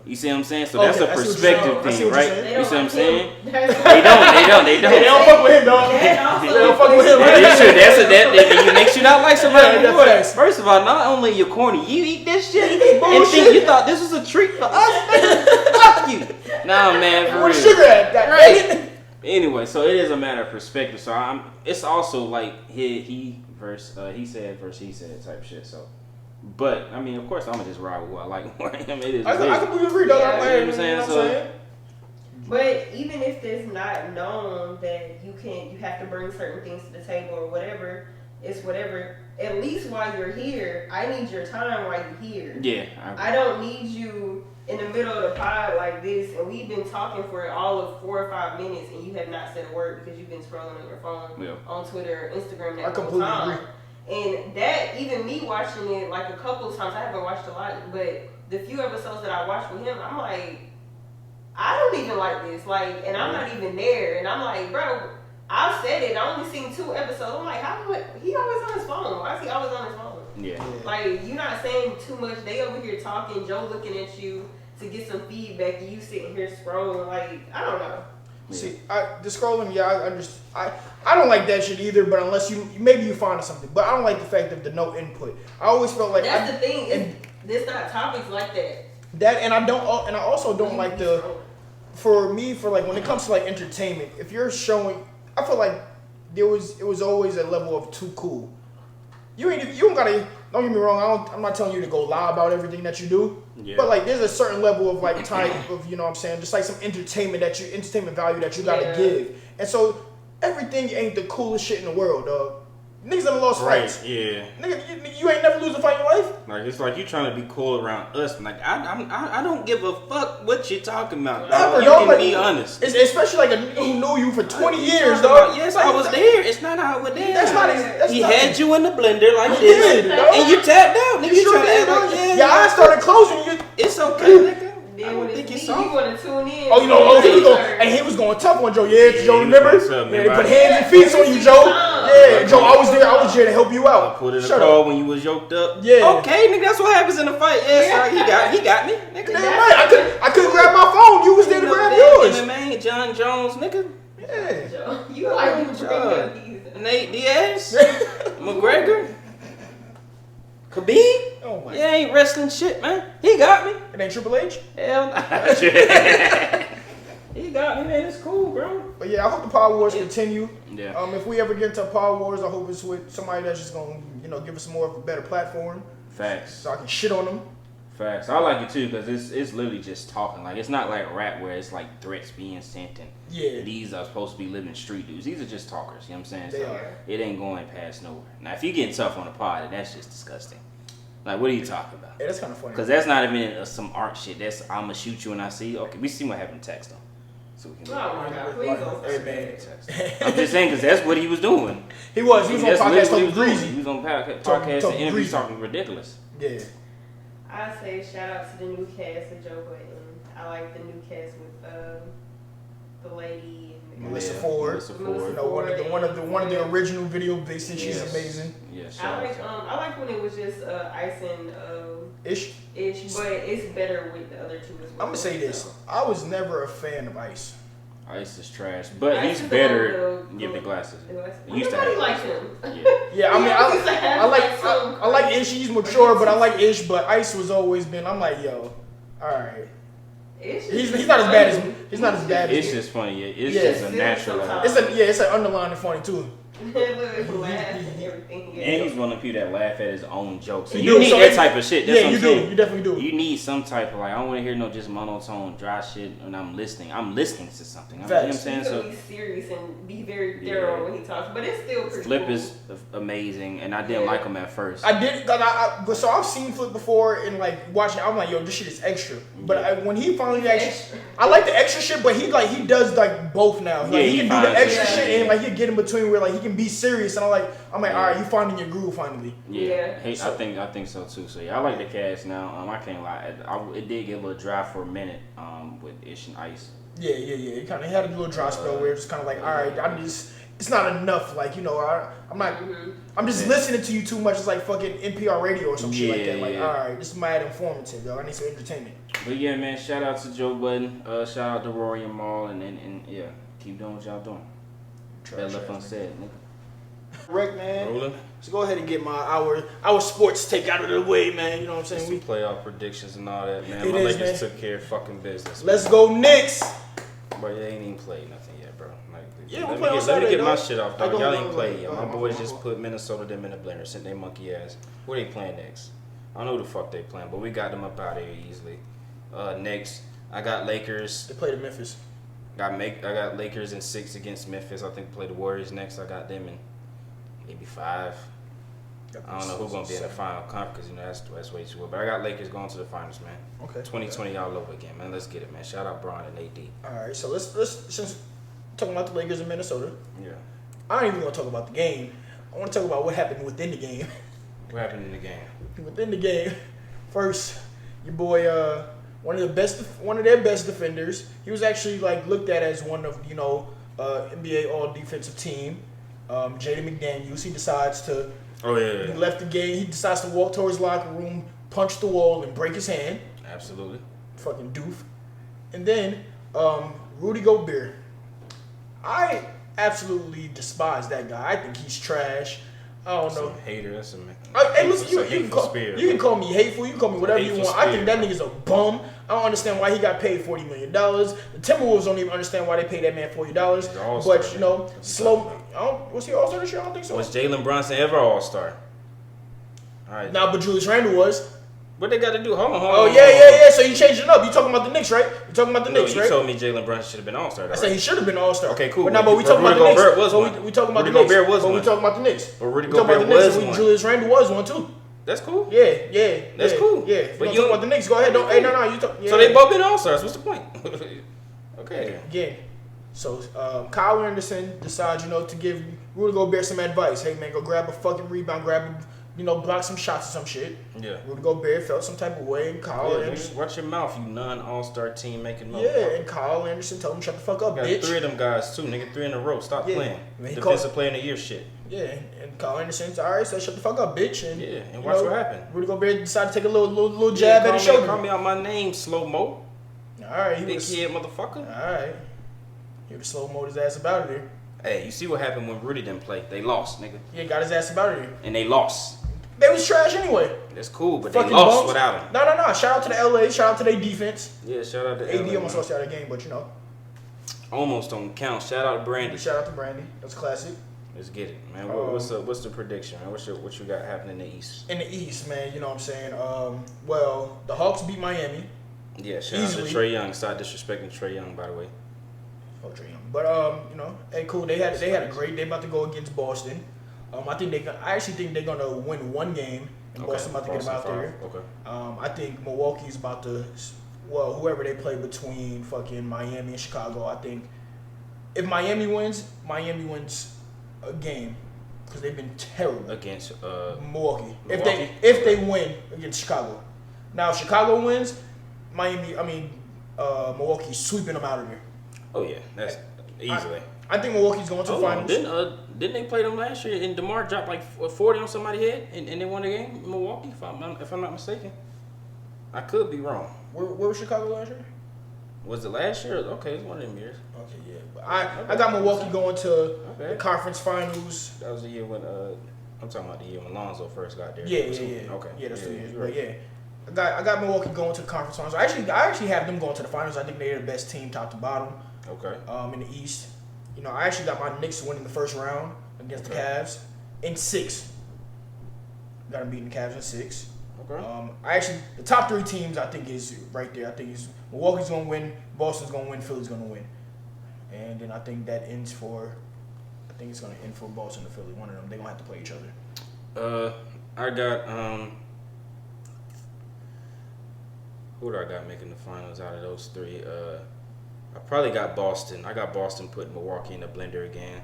You see what I'm saying? So that's a perspective thing, right? You see what I'm saying? They don't. They don't fuck with him, dog. They don't fuck with him. That makes you not like somebody. First of all, not only you corny, you eat this shit and think you thought this was a treat for us. Fuck you. Nah, man, for real. Where's sugar at? Right. Anyway, so it is a matter of perspective. So it's also like he said versus he said type shit. So. But I mean, of course, I'm gonna just ride with what I like more. I mean, it is. I completely agree, though. Yeah, you know what I'm saying? But even if it's not known that you have to bring certain things to the table or whatever, it's whatever. At least while you're here, I need your time while you're here. Yeah. I don't need you in the middle of the pod like this, and we've been talking for all of 4 or 5 minutes, and you have not said a word because you've been scrolling on your phone, on Twitter, Instagram, that whole time. Agree. And that, even me watching it like a couple of times, I haven't watched a lot, but the few episodes that I watched with him, I'm like, I don't even like this. Like, and I'm not even there. And I'm like, bro, I've said it. I only seen 2 episodes. I'm like, he always on his phone. Why is he always on his phone? Yeah. Like, you're not saying too much. They over here talking, Joe looking at you to get some feedback, and you sitting here scrolling. Like, I don't know. See, the scrolling, I understand. I don't like that shit either. But unless maybe you find something. But I don't like the fact of the no input. I always felt like that's the thing. There's not topics like that. That and I also don't like for like when it comes to like entertainment. If you're showing, I feel like it was always a level of too cool. You don't gotta. Don't get me wrong. I'm not telling you to go lie about everything that you do. Yeah. But like, there's a certain level of like type of, you know what I'm saying, just like some entertainment value that you gotta give. And so everything ain't the coolest shit in the world, dog. Niggas never lost fights. Yeah. Nigga, you ain't never lose a fight in your life. Like, it's like you trying to be cool around us. Like, I don't give a fuck what you talking about. Never, you can be honest. Especially like a nigga who knew you for 20 years, dog. Yes, I was there. It's not how I was there. He had you in the blender like this, and you tapped out. Nigga, you trying to act like your eyes started closing. It's okay, nigga. And then when it's me, you want to tune in. Oh, you know, he was going tough on Joe. Yeah, Joe, remember? They put hands and feet on you, Joe. Yeah, Joe, I was there to help you out. I put in a call when you was yoked up. Yeah. Okay, nigga, that's what happens in a fight. Yeah, he got me. Nigga. Damn right. I couldn't grab my phone. You was there to grab yours. MMA, John Jones, nigga. Yeah. You like these. Nate Diaz, McGregor, Khabib. Oh my. Yeah, ain't wrestling shit, man. He got me. It ain't Triple H? Hell nah. He got me, man. It's cool, bro. But yeah, I hope the Power Wars continue. Yeah. If we ever get into Power Wars, I hope it's with somebody that's just gonna, give us more of a better platform. Facts. So I can shit on them. Facts. I like it too because it's literally just talking. Like it's not like rap where it's like threats being sent and these are supposed to be living street dudes. These are just talkers. You know what I'm saying? They so are. It ain't going past nowhere. Now if you getting tough on the pod, then that's just disgusting. Like what are you talking about? Yeah, that's kind of funny. Because that's not even some art shit. That's I'ma shoot you when I see you. Okay, we see what happened to text though. So we can. Oh my God! Please don't. Hey man. I'm just saying because that's what he was doing. He was on podcast talking greasy. He was on podcast and interviews talking ridiculous. Yeah. I say shout out to the new cast of Joe Budden. I like the new cast with the lady and Melissa Ford. One of the original video bases. She's amazing. Yeah, I like when it was just Ice and Ish, but it's better with the other two as well. I'm gonna say this: I was never a fan of Ice. Ice is trash, but he's better. Give the glasses. Used to like him. Yeah, I mean, I like Ish. He's mature, but I like Ish. But Ice was always been. I'm like, yo, all right. He's not as bad as he's not as bad as. It's just funny. It's just a natural. It's an underlying funny too. And he's one of the people that laugh at his own jokes. So you need that type of shit. That's what I'm saying. You definitely do. You need some type of I don't want to hear no just monotone dry shit when I'm listening. I'm listening to something. You know what I'm saying? So be serious and be very thorough when he talks, but it's still pretty Flip cool. is amazing, and I didn't like him at first. I did, so I've seen Flip before and like watching. I'm like, yo, this shit is extra. But when he finally actually, I like the extra shit, but he does like both now. Like, he can do the extra shit and like he get in between where like he can be serious, and I'm like, all right, you finding your groove finally. Yeah. I think so too. So yeah, I like the cast now. I can't lie, it did get a little dry for a minute. With Ish and Ice. Yeah. He kind of had a little dry spell where it's kind of like, all right, it's not enough. Like I'm not. I'm just listening to you too much. It's like fucking NPR radio or some shit like that. Like, all right, this is mad informative, though. I need some entertainment. But yeah, man, shout out to Joe Budden. Shout out to Rory Mal, and yeah, keep doing what y'all doing. That left unsaid, nigga. Correct, man. Rolling. Let's go ahead and get our sports take out of the way, man. You know what I'm saying? We playoff predictions and all that, man. My Lakers took care of fucking business. Let's go Knicks. But you ain't even played nothing yet, bro. Let me get my shit off, dog. Y'all ain't played yet. My boys just put Minnesota them in the blender, sent their monkey ass. Who they playing next? I don't know who the fuck they playing, but we got them up out of here easily. Next, I got Lakers. They play the Memphis. I got Lakers in 6 against Memphis. I think play the Warriors next. I got them in maybe 5. I don't know who's gonna be in the final conference because that's way too well. But I got Lakers going to the finals, man. Okay. 2020 all over again, man. Let's get it, man. Shout out Bron and AD. All right, so let's since talking about the Lakers in Minnesota. Yeah. I ain't even gonna talk about the game. I want to talk about what happened within the game. What happened in the game? Within the game, first, your boy, one of their best defenders. He was actually like looked at as one of NBA All Defensive Team. Jaden McDaniels. He decides to. Oh yeah. He left the game. He decides to walk towards his locker room, punch the wall, and break his hand. Absolutely. Fucking doof. And then Rudy Gobert. I absolutely despise that guy. I think he's trash. I don't know. Hater. That's a man. Hey, listen, you can call me hateful. You can call me whatever you want. Spirit. I think that nigga's a bum. I don't understand why he got paid $40 million. The Timberwolves don't even understand why they paid that man $40. But was he All-Star this year? I don't think so. Was Jalen Brunson ever All-Star? All right. Nah, but Julius Randle was. What they got to do? Hold on. Oh yeah. So you changed it up. You talking about the Knicks, right? You talking about the Knicks, right? You told me Jalen Brunson should have been All-Star. I said he should have been All-Star. Okay, cool. But we talking about the Knicks. We talking about the Knicks. But we talking about the Knicks. But Rudy Gobert was one. Julius Randle was one too. That's cool. Yeah. That's cool. Yeah. But you talking about the Knicks? Go ahead. Don't. Hey, no. You talk. Yeah. So they both been All-Stars. What's the point? Okay. Again. So Kyle Anderson decides, to give Rudy Gobert some advice. Hey man, go grab a fucking rebound, grab block some shots or some shit. Yeah. Rudy Gobert felt some type of way, and Kyle Anderson. Watch your mouth, you non-all-star team making motherfucker. Yeah, and Kyle Anderson told him shut the fuck up, Got bitch. 3 of them guys too, nigga. 3 in a row. Stop playing. Defensive player of the year shit. Yeah, and Kyle Anderson's all right. So shut the fuck up, bitch. And and watch what happened. Rudy Gobert decided to take a little jab at his shoulder. Call me out my name, slow mo. All right, Big kid, motherfucker. All right, he would have slow moed his ass about it here. Hey, you see what happened when Rudy didn't play? They lost, nigga. Yeah, got his ass about it here. And they lost. They was trash anyway. That's cool, but Fucking they lost bums. without him. No. Shout out to the LA. Shout out to their defense. Yeah, shout out to AD LA, almost lost out of the game, but almost don't count. Shout out to Brandy. Shout out to Brandy. That's classic. Let's get it, man. What's the prediction, man? What you got happening in the East? In the East, man, you know what I'm saying? Well, the Hawks beat Miami. Yeah, shout out to Trae Young. Stop disrespecting Trae Young, by the way. Fuck Trae Young. But hey, cool. They had a great. They about to go against Boston. I actually think they're gonna win one game, and Boston about to get them out there. Okay. I think Milwaukee's about to. Well, whoever they play between fucking Miami and Chicago, I think if Miami wins a game because they've been terrible against Milwaukee. If they win against Chicago, now if Chicago wins, Milwaukee's sweeping them out of there. Oh yeah, that's easily. I think Milwaukee's going to the finals. Didn't they play them last year and DeMar dropped like 40 on somebody's head and they won the game in Milwaukee? If I'm not mistaken, I could be wrong. Where was Chicago last year? Was it last year? Okay, it's one of them years. Okay, yeah. But I got Milwaukee going to the conference finals. That was the year when I'm talking about the year when Lonzo first got there. Yeah. Okay. Yeah, that's 2 years. Right. But yeah, I got Milwaukee going to the conference finals. I actually have them going to the finals. I think they're the best team, top to bottom. Okay. In the East, I actually got my Knicks winning the first round against the Cavs in 6. Got them beating the Cavs in 6. Okay. The top 3 teams I think is right there. I think it's Milwaukee's gonna win, Boston's gonna win, Philly's gonna win, and then I think that ends for. I think it's gonna end for Boston and Philly. One of them, they're gonna have to play each other. I got who do I got making the finals out of those 3? I probably got Boston. I got Boston putting Milwaukee in the blender again.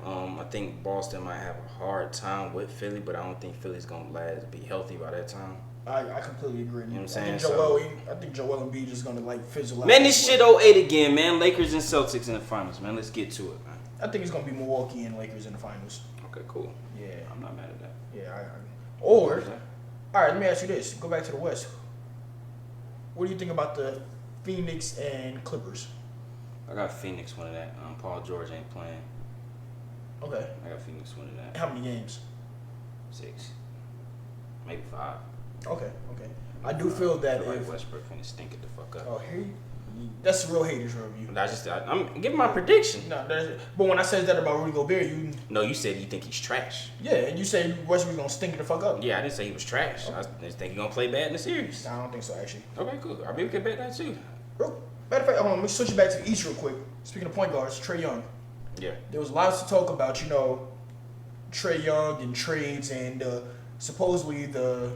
I think Boston might have a hard time with Philly, but I don't think Philly's gonna be healthy by that time. I completely agree. You know what I'm saying? I think Joel Embiid is gonna fizzle out. Man, this shit 08 again, man. Lakers and Celtics in the finals, man. Let's get to it, man. I think it's gonna be Milwaukee and Lakers in the finals. Okay, cool. Yeah, I'm not mad at that. Yeah, all right. Let me ask you this. Go back to the West. What do you think about the Phoenix and Clippers? I got Phoenix winning that. Paul George ain't playing. Okay. I got Phoenix winning that. How many games? 6. Maybe 5. Okay. I do feel that if Westbrook finna stink it the fuck up. Oh, that's the real haters review. I'm giving my prediction. No, but when I said that about Rudy Gobert, you said you think he's trash. Yeah, and you said Westbrook's gonna stink it the fuck up. Yeah, I didn't say he was trash. Okay. I just think he's gonna play bad in the series. I don't think so, actually. Okay, cool. I mean, we can bet that too. Matter of fact, let me switch it back to the East real quick. Speaking of point guards, Trae Young. Yeah. There was lots to talk about, Trae Young and trades and supposedly the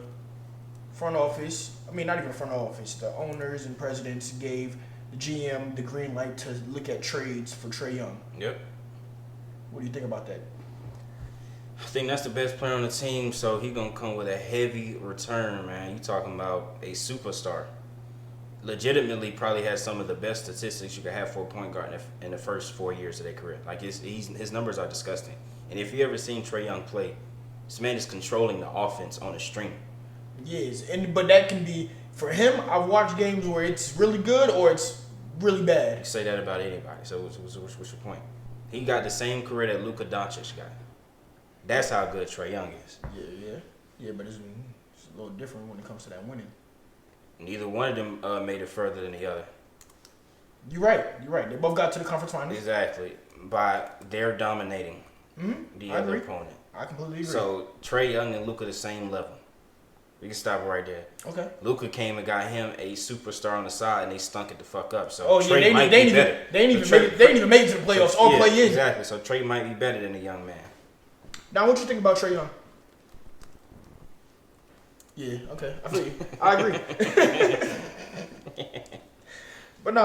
front office. Not even the front office. The owners and presidents gave the GM the green light to look at trades for Trae Young. Yep. What do you think about that? I think that's the best player on the team, so he's going to come with a heavy return, man. You talking about a superstar. Legitimately probably has some of the best statistics you could have for a point guard in the first 4 years of their career. Like, his numbers are disgusting. And if you ever seen Trae Young play, this man is controlling the offense on a string. Yes, but that can be, for him, I've watched games where it's really good or it's really bad. You say that about anybody, so what's your point? He got the same career that Luka Doncic got. That's how good Trae Young is. Yeah, but it's a little different when it comes to that winning. Neither one of them made it further than the other. You're right. They both got to the conference finals. Exactly. By their dominating the other opponent. I completely agree. So Trae Young and Luka the same level. We can stop right there. Okay. Luka came and got him a superstar on the side, and they stunk it the fuck up. So Trae they didn't even make it to the playoffs or play in. Exactly. So Trae might be better than the young man. Now, what you think about Trae Young? Yeah. Okay. I feel you. I agree. But no,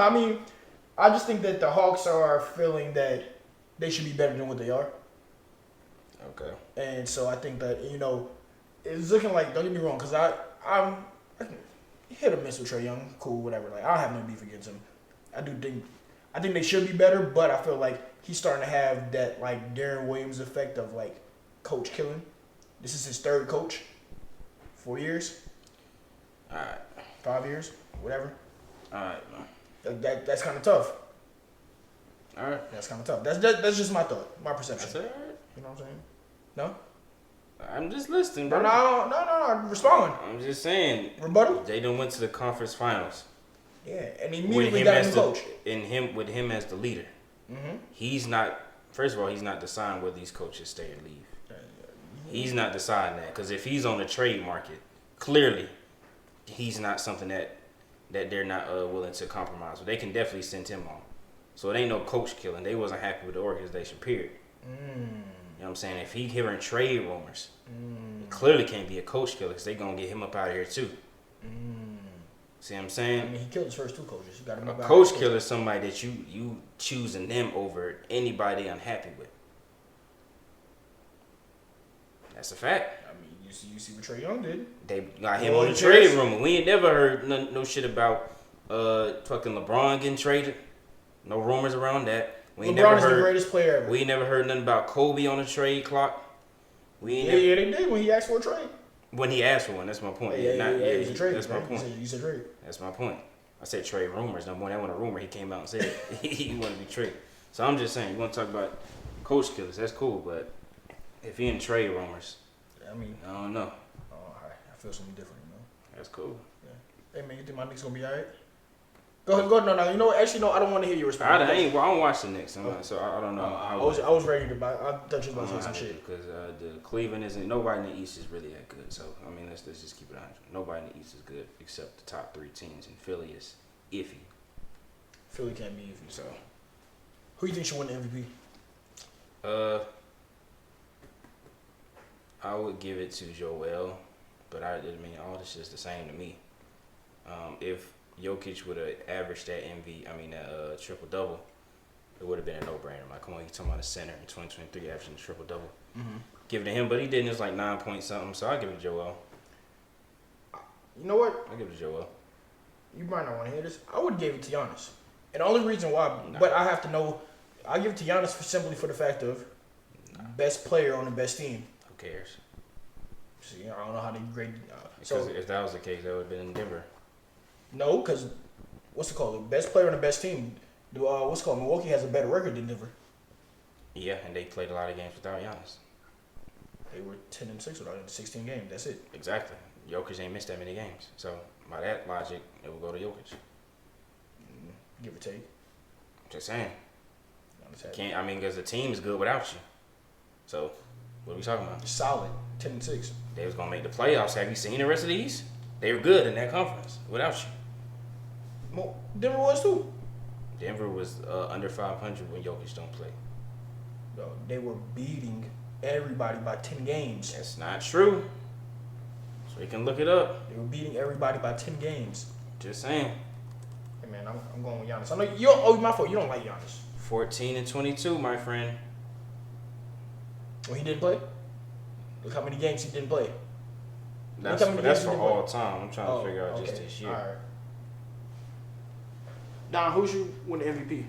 I just think that the Hawks are feeling that they should be better than what they are. Okay. And so I think that it's looking like, don't get me wrong, because I'm hit or miss with Trae Young, cool, whatever. Like, I don't have no beef against him. I think they should be better, but I feel like he's starting to have that like Darren Williams effect of like coach killing. This is his third coach. 4 years. All right. 5 years, whatever. All right, man. That's kind of tough. All right. That's kind of tough. That's just my thought, my perception. That's all right. You know what I'm saying? No. I'm just listening, bro. No. Respond. I'm just saying. Rebuttal. They done went to the conference finals. Yeah, and he immediately got a new coach. With him as the leader. Mm-hmm. He's not. First of all, he's not deciding whether these coaches stay or leave. He's not deciding that, because if he's on the trade market, clearly, he's not something that they're not willing to compromise with. They can definitely send him on. So it ain't no coach killing. They wasn't happy with the organization. Period. You know what I'm saying? If he hearing trade rumors, it clearly can't be a coach killer, because they gonna get him up out of here too. See what I'm saying? I mean, he killed his first two coaches. You got him A up out coach of here. killer is somebody that you choosing them over anybody unhappy with. That's a fact. I mean, you see what Trae Young did. They got him on the trade rumor. We ain't never heard no shit about fucking LeBron getting traded. No rumors around that. LeBron is the greatest player ever. We ain't never heard nothing about Kobe on the trade clock. Yeah, they did when he asked for a trade. When he asked for one, that's my point. Yeah, he's a trade. That's my point. He's a trade. That's my point. I said trade rumors. No more. That wasn't a rumor. He came out and said he wanted to be traded. So I'm just saying, you want to talk about coach killers? That's cool, but if he in trade rumors, I mean, I don't know. Oh, all right. I feel something different, you know. That's cool. Yeah. Hey man, you think my Knicks gonna be all right? Go ahead. No. You know what? Actually, no. I don't want to hear your response. I don't watch the Knicks, so I don't know. I was ready to buy. I thought you was about to say some shit. Because the Cleveland isn't. Nobody in the East is really that good. So I mean, let's just keep it 100. Nobody in the East is good except the top 3 teams, and Philly is iffy. Philly can't be iffy. So, who you think should win the MVP? I would give it to Joel, but I mean, all this is the same to me. If Jokic would have averaged that triple double, it would have been a no-brainer. Like, come on, he's talking about a center in 2023 averaging a triple double. Give it to him, but he didn't. It was like 9 point something. So I give it to Joel. You know what? I give it to Joel. You might not want to hear this. I would give it to Giannis, and the only reason why, but I have to know. I give it to Giannis simply for the fact of best player on the best team. Who cares? See, I don't know how they grade. Because if that was the case, that would have been in Denver. No, because what's it called? The best player on the best team. What's it called? Milwaukee has a better record than Denver. Yeah, and they played a lot of games without Giannis. They were 10-6 without him. 16 games. That's it. Exactly. Jokic ain't missed that many games. So by that logic, it will go to Jokic. Give or take. Just saying. Because the team is good without you. So what are we talking about? Solid. 10-6. They was gonna make the playoffs. Have you seen the rest of these? They were good in that conference without you. Well, Denver was too. Denver was under 500 when Jokic don't play. No, they were beating everybody by 10 games. That's not true. So you can look it up. They were beating everybody by 10 games. Just saying. Hey man, I'm going with Giannis. I know you. Oh, my fault. You don't like Giannis. 14-22, my friend. When he didn't play. Look how many games he didn't play. That's for all time. I'm trying to figure out just this year. All right. Don, who should win the MVP?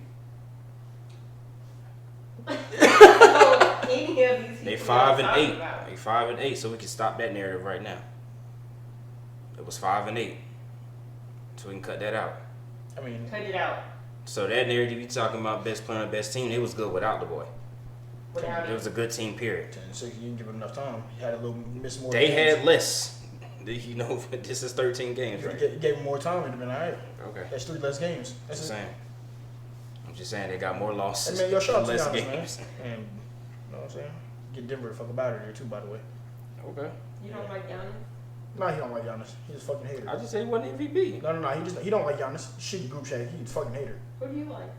They 5-8. They 5-8. So we can stop that narrative right now. It was 5-8. So we can cut that out. I mean, cut it out. So that narrative you talking about best player on the best team, it was good without the boy. It was a good team, period. 10-6, you didn't give him enough time. He had a little miss more. They games. had less. You know, this is 13 games, right? You gave him more time, it'd have been all right. Okay. That's 3 less games. That's the same. I'm just saying they got more losses. Hey man, your shot less Giannis, games. Man. And you know what I'm saying? Get Denver the fuck about it here too, by the way. Okay. You don't like Giannis? No, he don't like Giannis. He's a fucking hater. I just said he wasn't MVP. No. He don't like Giannis. Shitty group chat. He's a fucking hater. Who do you like?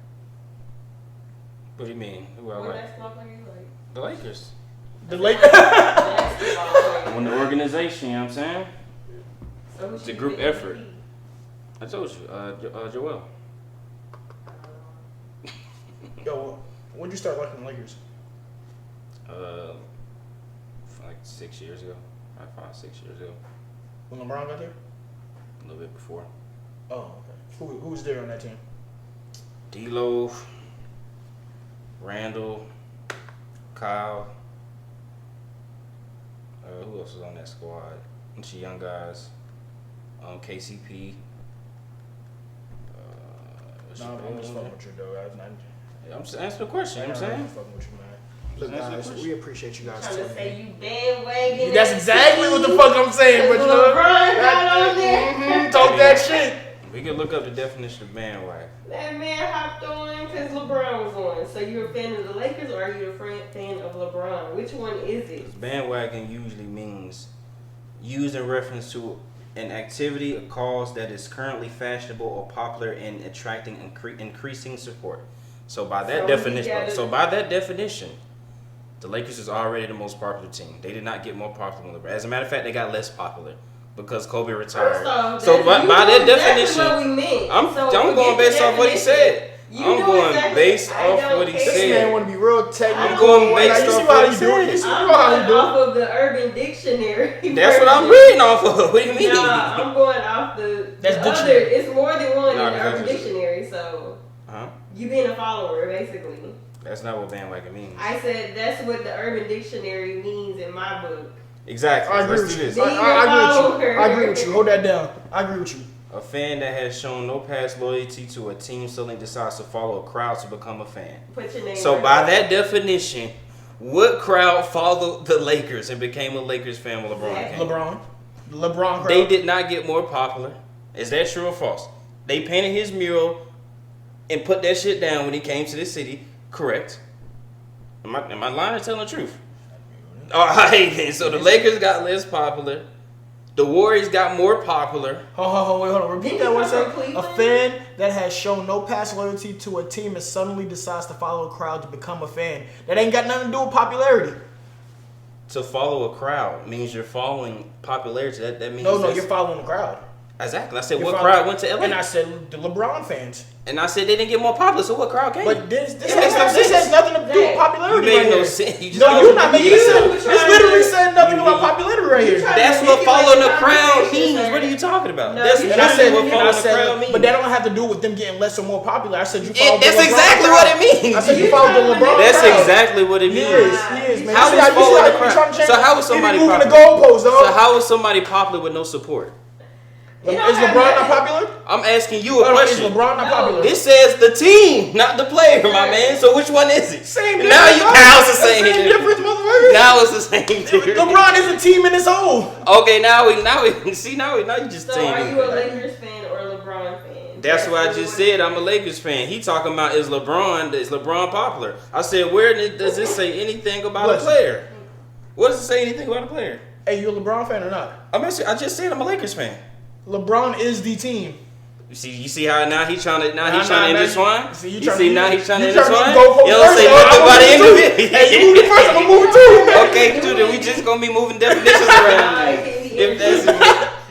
What do you mean? Who I what like? basketball player you like? The Lakers. The Lakers. Won the organization, you know what I'm saying? So it's a group effort. I told you, Joel. Yo, when did you start liking the Lakers? Like 6 years ago. Like 5-6 years ago. When LeBron got there? A little bit before. Oh, okay. Who was there on that team? D'Lo, Randall, Kyle. Who else was on that squad? A bunch of young guys. KCP. I'm just fucking with you, though. I'm just answering the question. You know what I'm saying? I'm fucking with you, man. Look, guys, we appreciate you guys Trying to tuning say in. you bandwagon. That's exactly what the fuck I'm saying, but you know, LeBron got on there. talk that shit. We can look up the definition of bandwagon. That man hopped on because LeBron was on. So you're a fan of the Lakers or are you a fan of LeBron? Which one is it? Bandwagon usually means used in reference to an activity, a cause that is currently fashionable or popular and attracting increasing support. So by that definition, the Lakers is already the most popular team. They did not get more popular. As a matter of fact, they got less popular because Kobe retired. So by that definition, I'm going based off what he said. I'm going based off what he This said. man want to be real technical. I'm going based off what he said. You see I'm how he going do off of the Urban Dictionary. That's what I'm reading off of. What do you mean? Nah, I'm going off the That's other. dictionary. It's more than one Nah, in the that's Urban just- Dictionary, so Huh? you being a follower, basically. That's not what bandwagon means. I said that's what the Urban Dictionary means in my book. Exactly. I agree Let's with do you. this. Being I agree with you. follower. I agree with you. Hold that down. I agree with you. A fan that has shown no past loyalty to a team suddenly decides to follow a crowd to become a fan. Put your name. So right by there. that definition, what crowd followed the Lakers and became a Lakers fan when LeBron came? LeBron crowd. They did not get more popular. Is that true or false? They painted his mural and put that shit down when he came to the city. Correct. Am I lying or telling the truth? All right, then. So the Lakers got less popular. The Warriors got more popular. Hold on. Repeat Didn't that he one come from second. A Cleveland? fan that has shown no past loyalty to a team and suddenly decides to follow a crowd to become a fan. That ain't got nothing to do with popularity. To follow a crowd means you're following popularity. That means No, that's- you're following the crowd. Exactly. I said You're what following- crowd went to LA? And I said the LeBron fans. And I said they didn't get more popular, so what crowd came? But this It makes no has sense. nothing to do with You popularity made right no here. sense. You just No, called you're it not making popularity. sense. This literally said nothing about popularity right here. That's what following the crowd means. What are you talking about? No, That's you And I literally said, what following the crowd means. but that don't have to do with them getting less or more popular. I said you followed the That's LeBron exactly crowd. what it means. I said you followed the LeBron That's crowd. exactly what it He means. is, man. How You see is you following the trying to crowd? change- So how is somebody he be moving the popular? goalposts, dog. So how is somebody popular with no support? Is LeBron not popular? I'm asking you a Is question. LeBron not popular? This says the team, not the player, my man. So which one is it? Same And now difference, now it's the dog. same. Same difference, motherfucker. Now it's the same difference. LeBron is a team in its own. Okay, now you see now you just So saying are you a anything. Lakers fan or a LeBron fan? That's what I just said. I'm a Lakers fan. He talking about is LeBron popular? I said where does this say anything about a Listen. player? What does it say anything about a player? Hey, you a LeBron fan or not? I just said I'm a Lakers fan. LeBron is the team. You see how now he's trying to you intertwine? see, You see now he's trying to intertwine? go for You don't say first, nothing I'm about the gonna move it individual. too. Hey, you move it first, I'm gonna move it too. Okay, dude, then we just gonna be moving definitions around. If that's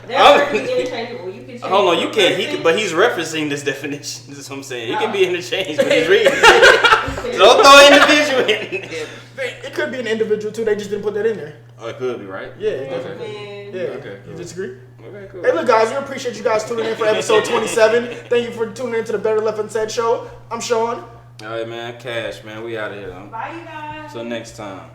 That's pretty interchangeable. You can change hold on, you from can't. person- But he's referencing this definition. That's what I'm saying. He can be interchanged when he's reading. Don't throw individual in there. It could be an individual too. They just didn't put that in there. Oh, it could be right. Yeah, Okay. Man. yeah. Okay, You cool. disagree? Okay, cool. Hey, look, guys, we appreciate you guys tuning in for episode 27. Thank you for tuning in to the Better Left Unsaid show. I'm Shawn. All right, man. Cash, man. We out of here. Bye, you guys. So next time.